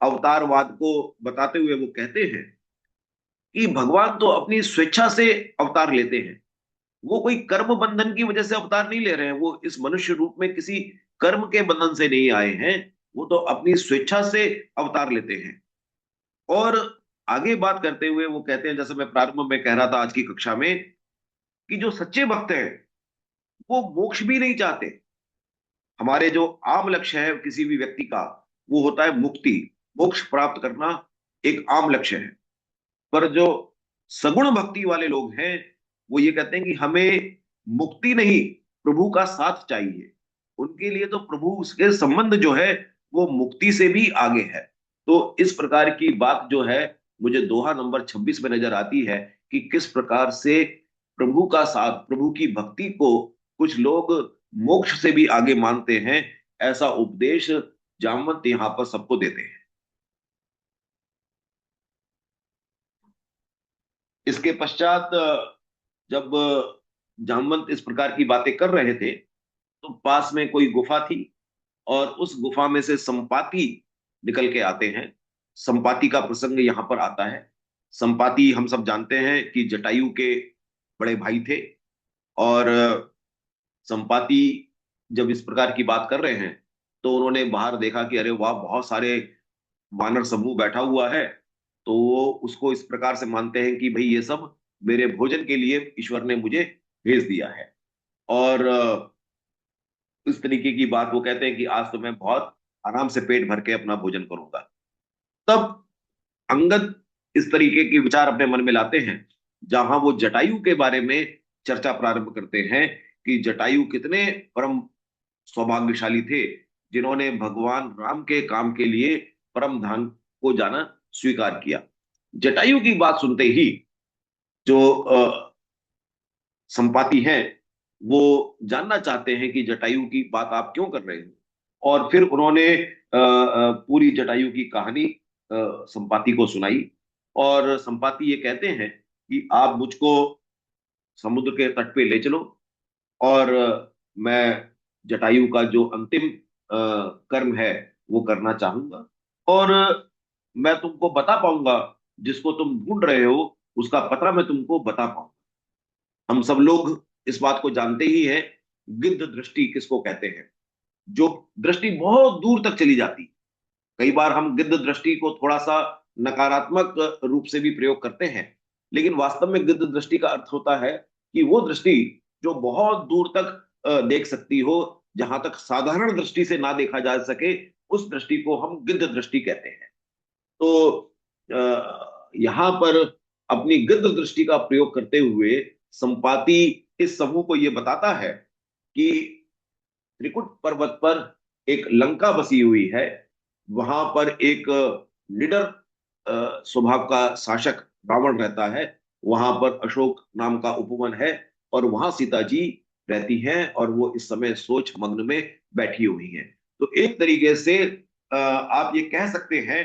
अवतारवाद को बताते हुए वो कहते हैं कि भगवान तो अपनी स्वेच्छा से अवतार लेते हैं। वो कोई कर्म बंधन की वजह से अवतार नहीं ले रहे हैं, वो इस मनुष्य रूप में किसी कर्म के बंधन से नहीं आए हैं, वो तो अपनी स्वेच्छा से अवतार लेते हैं। और आगे बात करते हुए वो कहते हैं, जैसे मैं प्रारंभ में कह रहा था आज की कक्षा में, कि जो सच्चे भक्त हैं वो मोक्ष भी नहीं चाहते। हमारे जो आम लक्ष्य है किसी भी व्यक्ति का, वो होता है मुक्ति, मोक्ष प्राप्त करना एक आम लक्ष्य है। पर जो सगुण भक्ति वाले लोग हैं, वो ये कहते हैं कि हमें मुक्ति नहीं, प्रभु का साथ चाहिए। उनके लिए तो प्रभु, उसके संबंध जो है वो मुक्ति से भी आगे है। तो इस प्रकार की बात जो है मुझे दोहा नंबर 26 में नजर आती है कि किस प्रकार से प्रभु का साथ, प्रभु की भक्ति को कुछ लोग मोक्ष से भी आगे मानते हैं। ऐसा उपदेश जामवंत यहां पर सबको देते हैं। इसके पश्चात जब जामवंत इस प्रकार की बातें कर रहे थे, तो पास में कोई गुफा थी, और उस गुफा में से संपाति निकल के आते हैं। संपाति का प्रसंग यहां पर आता है। संपाति हम सब जानते हैं कि जटायु के बड़े भाई थे। और संपाति जब इस प्रकार की बात कर रहे हैं, तो उन्होंने बाहर देखा कि अरे वाह, बहुत सारे वानर समूह बैठा हुआ है। तो वो उसको इस प्रकार से मानते हैं कि भाई ये सब मेरे भोजन के लिए ईश्वर ने मुझे भेज दिया है। और इस तरीके की बात वो कहते हैं कि आज तो मैं बहुत आराम से पेट भर के अपना भोजन करूंगा। तब अंगद इस तरीके के विचार अपने मन में लाते हैं, जहां वो जटायु के बारे में चर्चा प्रारंभ करते हैं कि जटायु कितने परम सौभाग्यशाली थे, जिन्होंने भगवान राम के काम के लिए परम धाम को जाना स्वीकार किया। जटायु की बात सुनते ही जो संपाति हैं, वो जानना चाहते हैं कि जटायु की बात आप क्यों कर रहे हो। और फिर उन्होंने पूरी जटायु की कहानी संपाति को सुनाई। और संपाति ये कहते हैं कि आप मुझको समुद्र के तट पे ले चलो, और मैं जटायु का जो अंतिम कर्म है वो करना चाहूंगा। और मैं तुमको बता पाऊंगा, जिसको तुम ढूंढ रहे हो उसका पता मैं तुमको बता पाऊंगा। हम सब लोग इस बात को जानते ही हैं, गिद्ध दृष्टि किसको कहते हैं, जो दृष्टि बहुत दूर तक चली जाती। कई बार हम गिद्ध दृष्टि को थोड़ा सा नकारात्मक रूप से भी प्रयोग करते हैं, लेकिन वास्तव में गिद्ध दृष्टि का अर्थ होता है कि वो दृष्टि जो बहुत दूर तक देख सकती हो, जहां तक साधारण दृष्टि से ना देखा जा सके, उस दृष्टि को हम गिद्ध दृष्टि कहते हैं। तो यहां पर अपनी गिद्ध दृष्टि का प्रयोग करते हुए संपाति इस समूह को यह बताता है कि त्रिकुट पर्वत पर एक लंका बसी हुई है। वहां पर एक निडर स्वभाव का शासक रावण रहता है। वहां पर अशोक नाम का उपवन है, और वहां सीता जी रहती हैं, और वो इस समय सोच मग्न में बैठी हुई हैं। तो एक तरीके से आप ये कह सकते हैं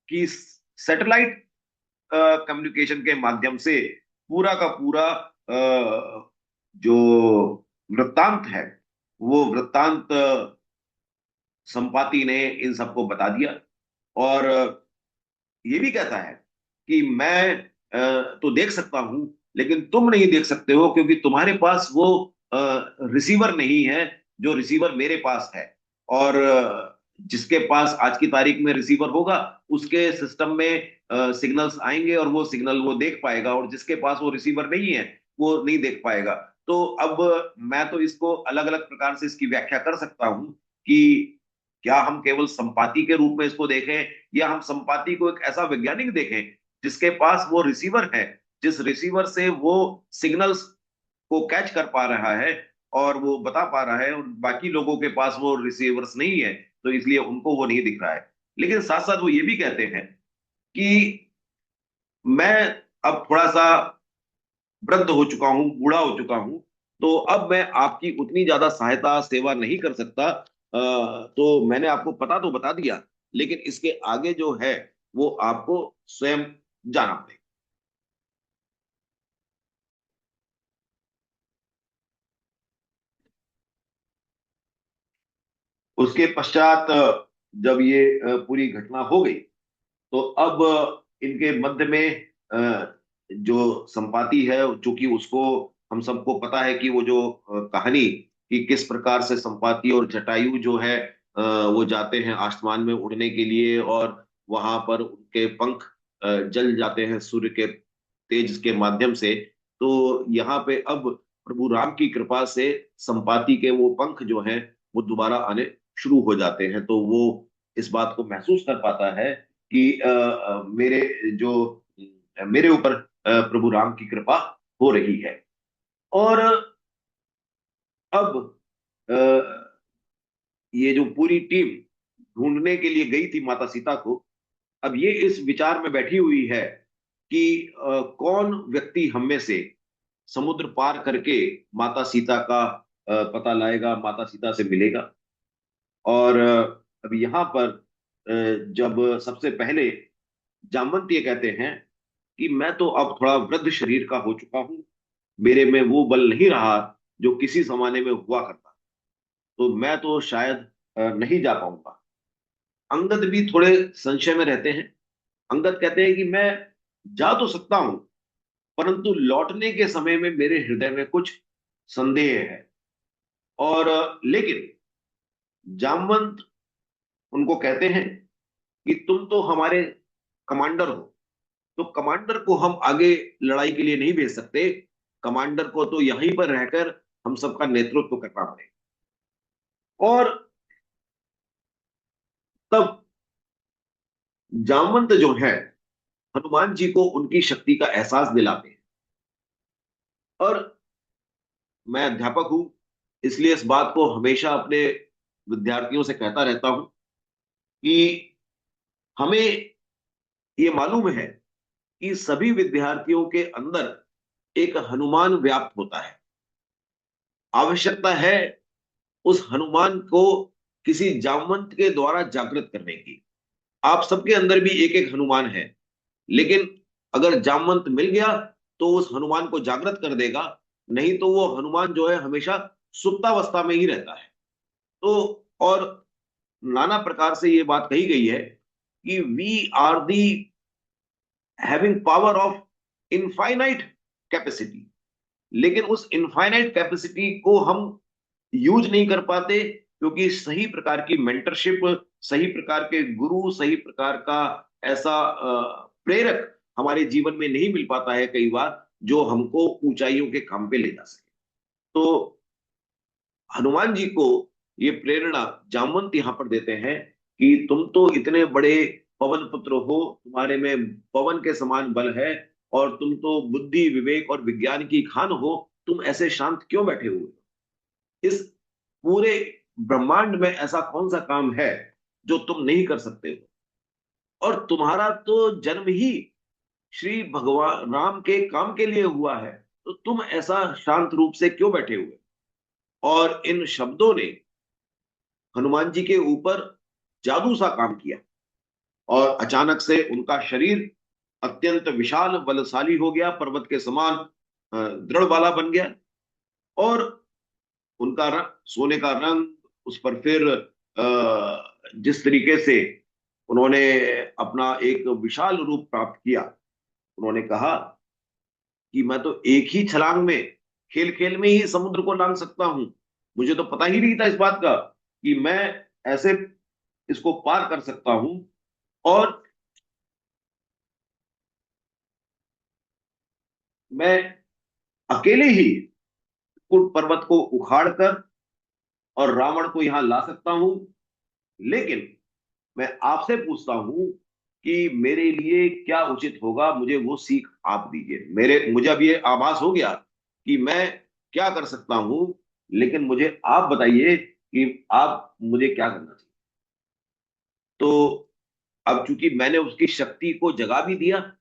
कि सैटेलाइट कम्युनिकेशन के माध्यम से पूरा का पूरा जो वृत्तांत है, वो वृत्तांत संपाति ने इन सबको बता दिया। और ये भी कहता है कि मैं तो देख सकता हूं, लेकिन तुम नहीं देख सकते हो, क्योंकि तुम्हारे पास वो रिसीवर नहीं है जो रिसीवर मेरे पास है। और जिसके पास आज की तारीख में रिसीवर होगा उसके सिस्टम में सिग्नल्स आएंगे और वो सिग्नल वो देख पाएगा, और जिसके पास वो रिसीवर नहीं है वो नहीं देख पाएगा। तो अब मैं तो इसको अलग अलग प्रकार से इसकी व्याख्या कर सकता हूं कि क्या हम केवल संपाति के रूप में इसको देखें, या हम संपाति को एक ऐसा वैज्ञानिक देखें जिसके पास वो रिसीवर है, जिस रिसीवर से वो सिग्नल्स को कैच कर पा रहा है और वो बता पा रहा है, और बाकी लोगों के पास वो रिसीवर्स नहीं है तो इसलिए उनको वो नहीं दिख रहा है। लेकिन साथ साथ वो ये भी कहते हैं कि मैं अब थोड़ा सा वृद्ध हो चुका हूं, बूढ़ा हो चुका हूं, तो अब मैं आपकी उतनी ज्यादा सहायता सेवा नहीं कर सकता। तो मैंने आपको पता तो बता दिया, लेकिन इसके आगे जो है वो आपको स्वयं जाना पड़ेगा। उसके पश्चात जब ये पूरी घटना हो गई, तो अब इनके मध्य में जो संपाति है, चूंकि उसको हम सबको पता है कि वो जो कहानी कि किस प्रकार से संपाति और जटायु जो है वो जाते हैं आसमान में उड़ने के लिए, और वहां पर उनके पंख जल जाते हैं सूर्य के तेज के माध्यम से। तो यहाँ पे अब प्रभु राम की कृपा से संपाति के वो पंख जो हैं वो दोबारा आने शुरू हो जाते हैं। तो वो इस बात को महसूस कर पाता है कि मेरे ऊपर प्रभु राम की कृपा हो रही है। और अब अ, ये जो पूरी टीम ढूंढने के लिए गई थी माता सीता को, अब ये इस विचार में बैठी हुई है कि कौन व्यक्ति हम में से समुद्र पार करके माता सीता का पता लाएगा, माता सीता से मिलेगा। और अब यहाँ पर जब सबसे पहले जामवंत ये कहते हैं कि मैं तो अब थोड़ा वृद्ध शरीर का हो चुका हूं, मेरे में वो बल नहीं रहा जो किसी जमाने में हुआ करता, तो मैं तो शायद नहीं जा पाऊंगा। अंगद भी थोड़े संशय में रहते हैं। अंगद कहते हैं कि मैं जा तो सकता हूं, परंतु लौटने के समय में मेरे हृदय में कुछ संदेह है। और लेकिन जामवंत उनको कहते हैं कि तुम तो हमारे कमांडर हो, तो कमांडर को हम आगे लड़ाई के लिए नहीं भेज सकते, कमांडर को तो यहीं पर रहकर हम सबका नेतृत्व करना पड़ेगा। और तब जामवंत जो है हनुमान जी को उनकी शक्ति का एहसास दिलाते हैं। और मैं अध्यापक हूं, इसलिए इस बात को हमेशा अपने विद्यार्थियों से कहता रहता हूं कि हमें ये मालूम है कि सभी विद्यार्थियों के अंदर एक हनुमान व्याप्त होता है। आवश्यकता है उस हनुमान को किसी जामवंत के द्वारा जागृत करने की। आप सबके अंदर भी एक एक हनुमान है, लेकिन अगर जामवंत मिल गया तो उस हनुमान को जागृत कर देगा, नहीं तो वो हनुमान जो है हमेशा सुप्तावस्था में ही रहता है। तो और नाना प्रकार से ये बात कही गई है कि we are the having power of infinite capacity, लेकिन उस इनफाइनाइट कैपेसिटी को हम यूज नहीं कर पाते, क्योंकि सही प्रकार की मेंटरशिप, सही प्रकार के गुरु, सही प्रकार का ऐसा प्रेरक हमारे जीवन में नहीं मिल पाता है कई बार, जो हमको ऊंचाइयों के काम पे ले जा सके। तो हनुमान जी को ये प्रेरणा जामवंत यहां पर देते हैं कि तुम तो इतने बड़े पवन पुत्र हो, तुम्हारे में पवन के समान बल है, और तुम तो बुद्धि विवेक और विज्ञान की खान हो, तुम ऐसे शांत क्यों बैठे हुए हो? इस पूरे ब्रह्मांड में ऐसा कौन सा काम है जो तुम नहीं कर सकते हो? और तुम्हारा तो जन्म ही श्री भगवान राम के काम के लिए हुआ है, तो तुम ऐसा शांत रूप से क्यों बैठे हुए? और इन शब्दों ने हनुमान जी के ऊपर जादू सा काम किया, और अचानक से उनका शरीर अत्यंत विशाल बलशाली हो गया, पर्वत के समान दृढ़ वाला बन गया। और उनका सोने का रंग, उस पर फिर जिस तरीके से उन्होंने अपना एक विशाल रूप प्राप्त किया, उन्होंने कहा कि मैं तो एक ही छलांग में, खेल खेल में ही समुद्र को लांग सकता हूं। मुझे तो पता ही नहीं था इस बात का कि मैं ऐसे इसको पार कर सकता हूं और मैं अकेले ही कुट पर्वत को उखाड़कर और रावण को यहां ला सकता हूं। लेकिन मैं आपसे पूछता हूं कि मेरे लिए क्या उचित होगा, मुझे वो सीख आप दीजिए। मुझे अब ये आभास हो गया कि मैं क्या कर सकता हूं, लेकिन मुझे आप बताइए कि आप मुझे क्या करना चाहिए। तो अब चूंकि मैंने उसकी शक्ति को जगा भी दिया,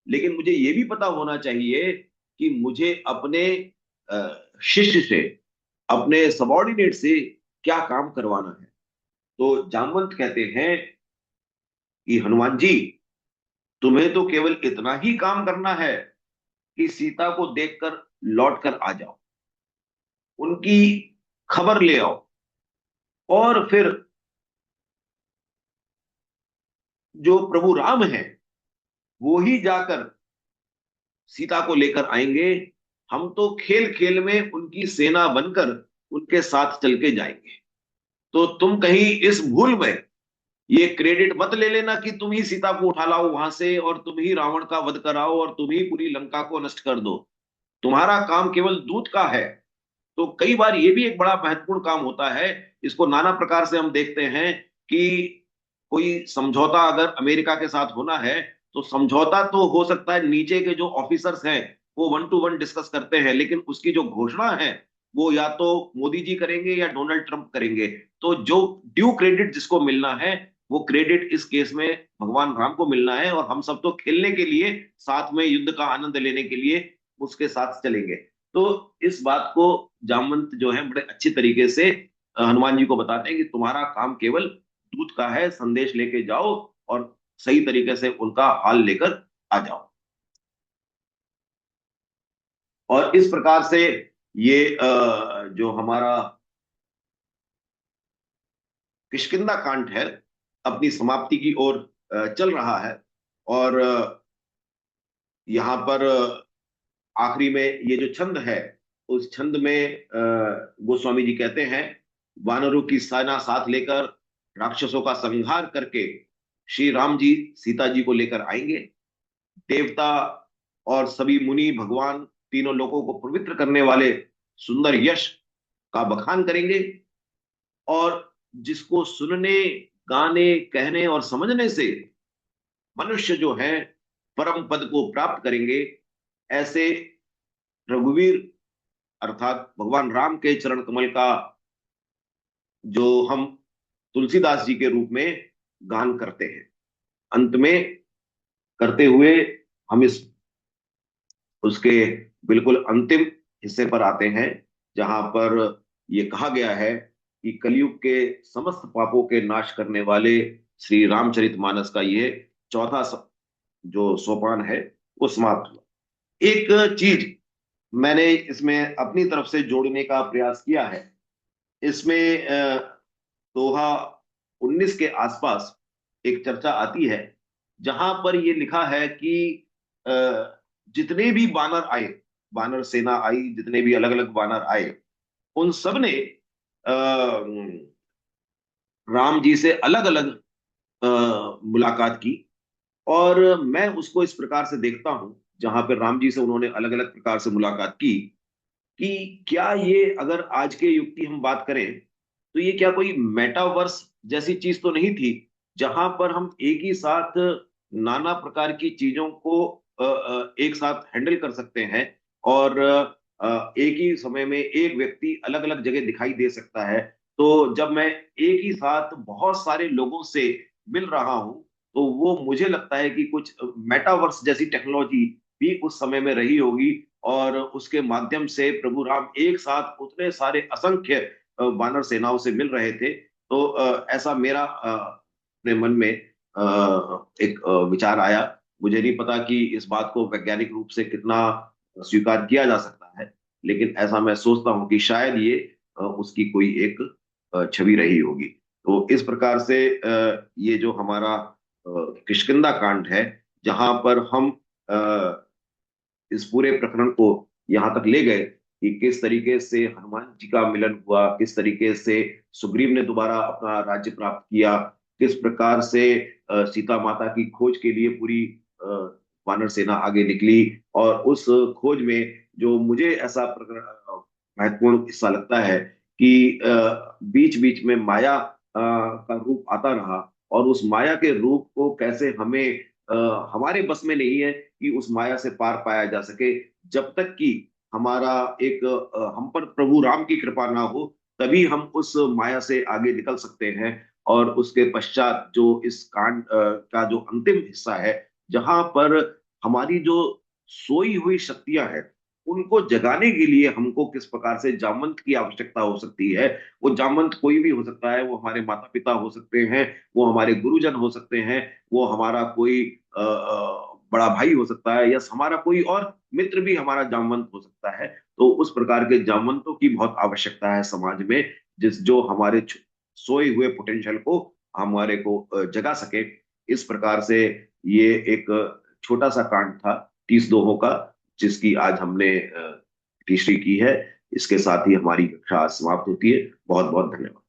लेकिन मुझे ये भी पता होना चाहिए कि मुझे अपने शिष्य से, अपने सबॉर्डिनेट से क्या काम करवाना है। तो जामवंत कहते हैं कि हनुमान जी, तुम्हें तो केवल इतना ही काम करना है कि सीता को देखकर लौट कर आ जाओ, उनकी खबर ले आओ, और फिर जो प्रभु राम है वो ही जाकर सीता को लेकर आएंगे। हम तो खेल खेल में उनकी सेना बनकर उनके साथ चल के जाएंगे। तो तुम कहीं इस भूल में ये क्रेडिट मत ले लेना कि तुम ही सीता को उठा लाओ वहां से और तुम ही रावण का वध कराओ और तुम ही पूरी लंका को नष्ट कर दो। तुम्हारा काम केवल दूत का है। तो कई बार ये भी एक बड़ा महत्वपूर्ण काम होता है। इसको नाना प्रकार से हम देखते हैं कि कोई समझौता अगर अमेरिका के साथ होना है, तो समझौता तो हो सकता है नीचे के जो ऑफिसर्स हैं वो 1 to 1 डिस्कस करते हैं, लेकिन उसकी जो घोषणा है वो या तो मोदी जी करेंगे या डोनाल्ड ट्रंप करेंगे। तो जो ड्यू क्रेडिट जिसको मिलना है, वो क्रेडिट इस केस में भगवान राम को मिलना है, और हम सब तो खेलने के लिए, साथ में युद्ध का आनंद लेने के लिए उसके साथ चलेंगे। तो इस बात को जामवंत जो है बड़े अच्छी तरीके से हनुमान जी को बताते हैं कि तुम्हारा काम केवल दूत का है, संदेश लेके जाओ और सही तरीके से उनका हाल लेकर आ जाओ। और इस प्रकार से ये जो हमारा किष्किंधा कांड है अपनी समाप्ति की ओर चल रहा है। और यहाँ पर आखिरी में ये जो छंद है, उस छंद में गोस्वामी जी कहते हैं, वानरों की सेना साथ लेकर राक्षसों का संहार करके श्री राम जी सीता जी को लेकर आएंगे। देवता और सभी मुनि भगवान तीनों लोगों को पवित्र करने वाले सुंदर यश का बखान करेंगे, और जिसको सुनने, गाने, कहने और समझने से मनुष्य जो है परम पद को प्राप्त करेंगे। ऐसे रघुवीर अर्थात भगवान राम के चरण कमल का जो हम तुलसीदास जी के रूप में गान करते हैं, अंत में करते हुए हम इस उसके बिल्कुल अंतिम हिस्से पर आते हैं, जहां पर ये कहा गया है कि कलयुग के समस्त पापों के नाश करने वाले श्री रामचरितमानस का ये चौथा जो सोपान है वो समाप्त हुआ। एक चीज मैंने इसमें अपनी तरफ से जोड़ने का प्रयास किया है। इसमें दोहा 19 के आसपास एक चर्चा आती है, जहां पर ये लिखा है कि अ, जितने भी बानर आए, बानर सेना आई, जितने भी अलग अलग बानर आए, उन सब ने राम जी से अलग अलग मुलाकात की। और मैं उसको इस प्रकार से देखता हूं, जहां पर राम जी से उन्होंने अलग अलग प्रकार से मुलाकात की, कि क्या ये अगर आज के युग की हम बात करें, तो ये क्या कोई मेटावर्स जैसी चीज तो नहीं थी, जहां पर हम एक ही साथ नाना प्रकार की चीजों को एक साथ हैंडल कर सकते हैं, और एक ही समय में एक व्यक्ति अलग अलग जगह दिखाई दे सकता है। तो जब मैं एक ही साथ बहुत सारे लोगों से मिल रहा हूं, तो वो मुझे लगता है कि कुछ मेटावर्स जैसी टेक्नोलॉजी भी उस समय में रही होगी, और उसके माध्यम से प्रभु राम एक साथ उतने सारे असंख्य वानर सेनाओं से मिल रहे थे। तो ऐसा मेरा अपने मन में एक विचार आया। मुझे नहीं पता कि इस बात को वैज्ञानिक रूप से कितना स्वीकार किया जा सकता है, लेकिन ऐसा मैं सोचता हूँ कि शायद ये उसकी कोई एक छवि रही होगी। तो इस प्रकार से ये जो हमारा किष्किंधा कांड है, जहां पर हम इस पूरे प्रकरण को यहाँ तक ले गए कि किस तरीके से हनुमान जी का मिलन हुआ, किस तरीके से सुग्रीव ने दोबारा अपना राज्य प्राप्त किया, किस प्रकार से सीता माता की खोज के लिए पूरी वानर सेना आगे निकली। और उस खोज में जो मुझे ऐसा महत्वपूर्ण हिस्सा लगता है कि बीच बीच में माया का रूप आता रहा, और उस माया के रूप को कैसे हमें हमारे बस में नहीं है कि उस माया से पार पाया जा सके। जब तक कि हमारा एक हम पर प्रभु राम की कृपा ना हो, तभी हम उस माया से आगे निकल सकते हैं। और उसके पश्चात जो इस कांड का जो अंतिम हिस्सा है, जहां पर हमारी जो सोई हुई शक्तियां हैं, उनको जगाने के लिए हमको किस प्रकार से जामवंत की आवश्यकता हो सकती है। वो जामवंत कोई भी हो सकता है, वो हमारे माता पिता हो सकते हैं, वो हमारे गुरुजन हो सकते हैं, वो हमारा कोई बड़ा भाई हो सकता है, या हमारा कोई और मित्र भी हमारा जामवंत हो सकता है। तो उस प्रकार के जामवंतों की बहुत आवश्यकता है समाज में, जिस जो हमारे सोए हुए पोटेंशियल को हमारे को जगा सके। इस प्रकार से ये एक छोटा सा कांड था 30 दोहों का, जिसकी आज हमने तीसरी की है। इसके साथ ही हमारी कक्षा आज समाप्त होती है। बहुत बहुत धन्यवाद।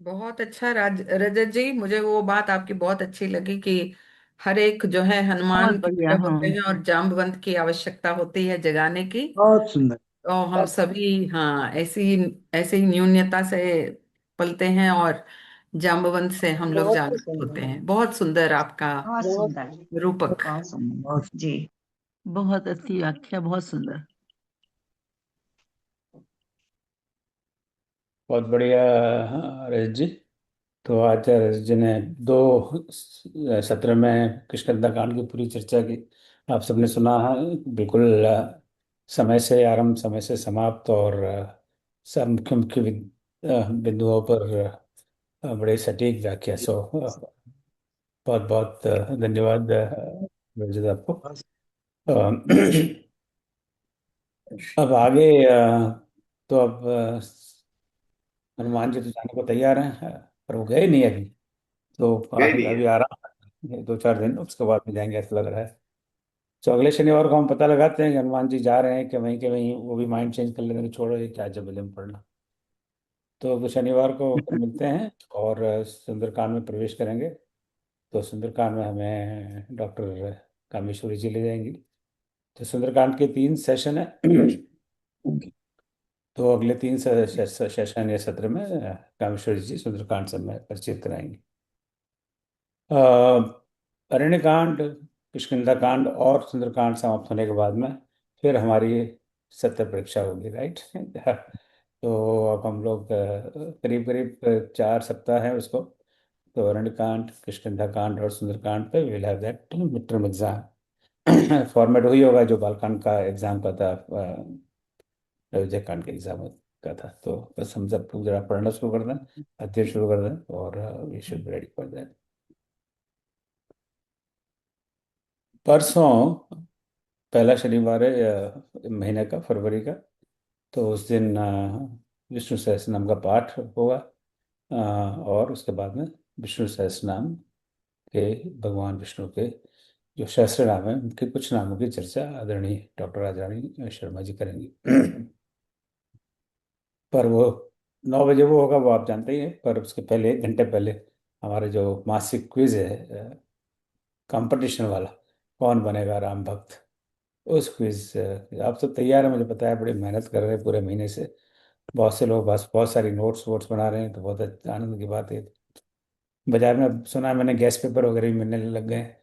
बहुत अच्छा रजत जी, मुझे वो बात आपकी बहुत अच्छी लगी कि हर एक जो है बहुत हनुमान की बढ़िया, तरह होते हाँ। हैं और जाम्बवंत की आवश्यकता होती है जगाने की। बहुत सुंदर। तो हम सभी, हाँ, ऐसी ऐसे ही न्यूनता से पलते हैं और जाम्बवंत से हम लोग बहुत जागृत होते सुंदर। हैं। बहुत सुंदर आपका बहुत सुंदर। रूपक। बहुत सुंदर, बहुत जी। बहुत अच्छी व्याख्या, बहुत सुंदर। बहुत बढ़िया। हाँ, रजत जी। तो आज रजत जी ने दो सत्र में किष्किंधा कांड की पूरी चर्चा की। आप सबने सुना है, बिल्कुल समय से आरंभ, समय से समाप्त, और सब मुख्य मुख्य बिंदुओं पर बड़े सटीक व्याख्या। सो बहुत बहुत धन्यवाद रजत आपको। अ, अब आगे तो अब हनुमान जी तो जाने को तैयार हैं, पर वो गए नहीं अभी। तो गए अभी नहीं अभी है। आराम है, 2-4 दिन, उसके बाद में जाएंगे ऐसा लग रहा है। तो अगले शनिवार को हम पता लगाते हैं कि हनुमान जी जा रहे हैं कि वहीं के वहीं वो भी माइंड चेंज कर लेंगे कि छोड़ो ये क्या जबरदस्ती में पढ़ना। तो शनिवार को फिर मिलते हैं और सुंदरकांड में प्रवेश करेंगे। तो सुंदरकांड में हमें डॉक्टर कामेश्वरी जी ले जाएंगी। तो सुंदरकांड के 3 सेशन है। तो अगले 3 सेशन या सत्र में कामेश्वरी जी सुंदरकांड से हमें परिचित कराएंगे। अ, अरण्यकांड, किष्किंधा कांड और सुंदरकांड समाप्त होने के बाद में फिर हमारी सत्र परीक्षा होगी, राइट। तो अब हम लोग करीब करीब 4 सप्ताह हैं उसको। तो अरण्यकांड, किष्किंधा कांड और सुंदरकांड पे will have that mid term exam. Format वही होगा जो बालकांड का एग्जाम का था, अयोध्या कांड के एग्जाम का था। तो बस हम सब लोग जरा पढ़ना शुरू कर दें, अध्ययन शुरू कर दें, और we should be ready for that. परसों पहला शनिवार है महीने का, फरवरी का। तो उस दिन विष्णु सहस्त्रनाम का पाठ होगा। और उसके बाद में विष्णु सहस्त्रनाम के, भगवान विष्णु के जो सहस्त्र नाम है, उनके कुछ नामों की चर्चा आदरणीय डॉक्टर राजारानी शर्मा जी करेंगी। पर वो 9 बजे वो होगा, वो आप जानते ही हैं। पर उसके पहले 1 घंटे पहले हमारे जो मासिक क्विज है, कंपटीशन वाला, कौन बनेगा राम भक्त, उस क्विज। आप सब तैयार हैं, मुझे पता है, बड़ी मेहनत कर रहे हैं पूरे महीने से। बहुत से लोग बस बहुत सारी नोट्स वोट्स बना रहे हैं, तो बहुत आनंद की बात है। बाजार में सुना है मैंने, गैस पेपर वगैरह भी मिलने लग गए हैं,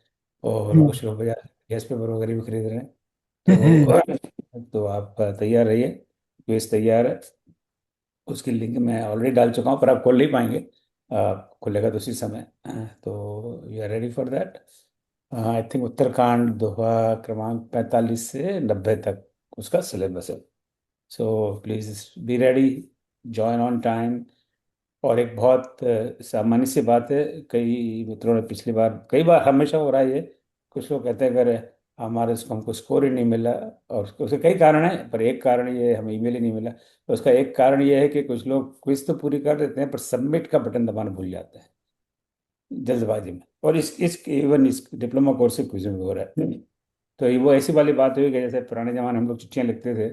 और कुछ लोग बाजार गैस पेपर वगैरह भी खरीद रहे हैं। तो आप तैयार रहिए, क्विज तैयार है। उसकी लिंक मैं ऑलरेडी डाल चुका हूँ, पर आप खोल नहीं पाएंगे। खुलेगा तो उसी समय। तो you are ready for that. I think Uttarkand दोहा क्रमांक 45 से 90 तक उसका सिलेबस है। So please be ready, join on time. और एक बहुत सामान्य सी बात है, कई मित्रों ने पिछली बार, कई बार, हमेशा हो रहा है ये, कुछ लोग कहते हैं अगर हमारे इसको हमको स्कोर ही नहीं मिला, और उसके कई कारण हैं, पर एक कारण ये है हमें ईमेल ही नहीं मिला। तो उसका एक कारण ये है कि कुछ लोग क्विज तो पूरी कर देते हैं, पर सबमिट का बटन दबाना भूल जाते हैं जल्दबाजी में। और इस इवन इस डिप्लोमा कोर्स के क्विज में भी हो रहा है। तो ये वो ऐसी वाली बात हुई कि जैसे पुराने ज़माने हम लोग चिट्ठियाँ लिखते थे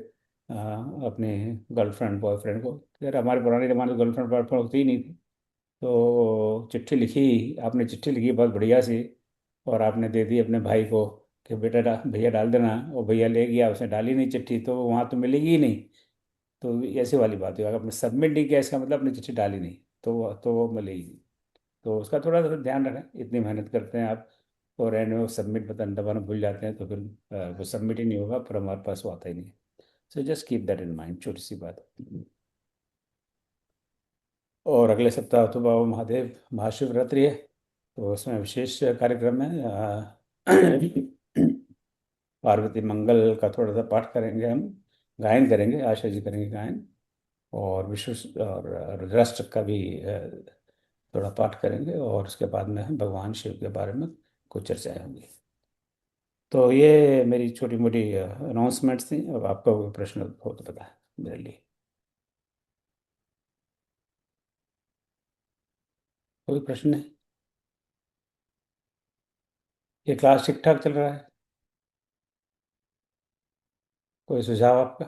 अपने गर्लफ्रेंड बॉयफ्रेंड को। यार हमारे पुराने ज़माने में गर्लफ्रेंड बॉयफ्रेंड होती ही नहीं थी। तो चिट्ठी लिखी, आपने चिट्ठी लिखी बहुत बढ़िया सी, और आपने दे दी अपने भाई को कि बेटा भैया डाल देना, और भैया ले गया, उसने डाली नहीं चिट्ठी, तो वहाँ तो मिलेगी ही नहीं। तो ऐसी वाली बात है, अगर आपने सबमिट नहीं किया इसका मतलब आपने चिट्ठी डाली नहीं, तो वो मिलेगी। तो उसका थोड़ा सा ध्यान रखें, इतनी मेहनत करते हैं आप और एंड में वो सबमिट बटन दबाना भूल जाते हैं, तो फिर वो सबमिट ही नहीं होगा, फिर हमारे पास वो आता ही नहीं। So just keep that in mind, छोटी सी बात है। और अगले सप्ताह तो बाबा महादेव महाशिवरात्रि है, तो उसमें विशेष कार्यक्रम है। पार्वती मंगल का थोड़ा सा पाठ करेंगे हम, गायन करेंगे, आशा जी करेंगे गायन, और विश्व और रुद्राष्टक का भी थोड़ा पाठ करेंगे, और उसके बाद में हम भगवान शिव के बारे में कुछ चर्चाएं होंगी। तो ये मेरी छोटी मोटी अनाउंसमेंट्स थी। अब आपका कोई प्रश्न हो तो पता है मेरे लिए, कोई प्रश्न नहीं? ये क्लास ठीक ठाक चल रहा है? कोई सुझाव आपका?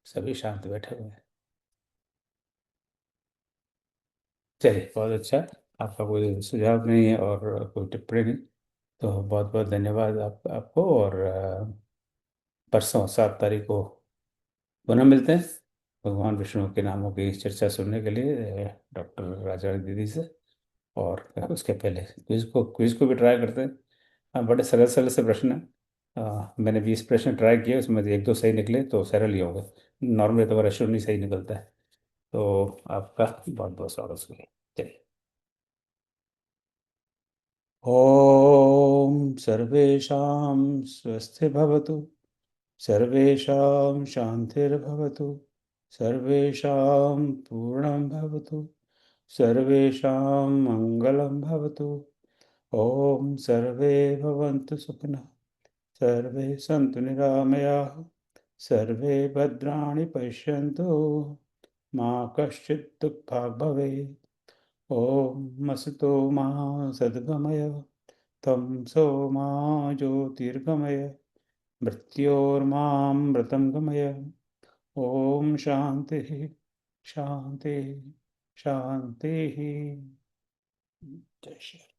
सभी शांत बैठे हुए हैं। चलिए, बहुत अच्छा। आपका कोई सुझाव नहीं है और कोई टिप्पणी नहीं, तो बहुत बहुत धन्यवाद आपको। और परसों 7 तारीख को पुनः मिलते हैं भगवान विष्णु के नामों की चर्चा सुनने के लिए डॉक्टर राजा दीदी से। और उसके पहले क्विज को भी ट्राई करते हैं। हाँ, बड़े सरल सरल से प्रश्न हैं। मैंने 20 प्रश्न ट्राई किए, उसमें से एक दो सही निकले तो सरल ही होंगे। नॉर्मली तो मेरा शुरू नहीं सही निकलता है। तो आपका बहुत बहुत स्वागत है उसके लिए। चलिए। ओम सर्वेषां स्वस्ति भवतु, सर्वेषां शान्तिर्भवतु, सर्वेषां पूर्णं भवतु, सर्वेषां मङ्गलं भवतु। ॐ सर्वे भवन्तु सुखिनः, सर्वे सन्तु निरामयाः, सर्वे भद्राणि पश्यन्तु, मा कश्चित् दुःखभाग् भवेत्। ॐ असतो मा सद्गमय, तमसो मा ज्योतिर्गमय, मृत्योर्मामृतं गमय। ॐ शान्तिः शान्तिः शान्तिः। जय श्री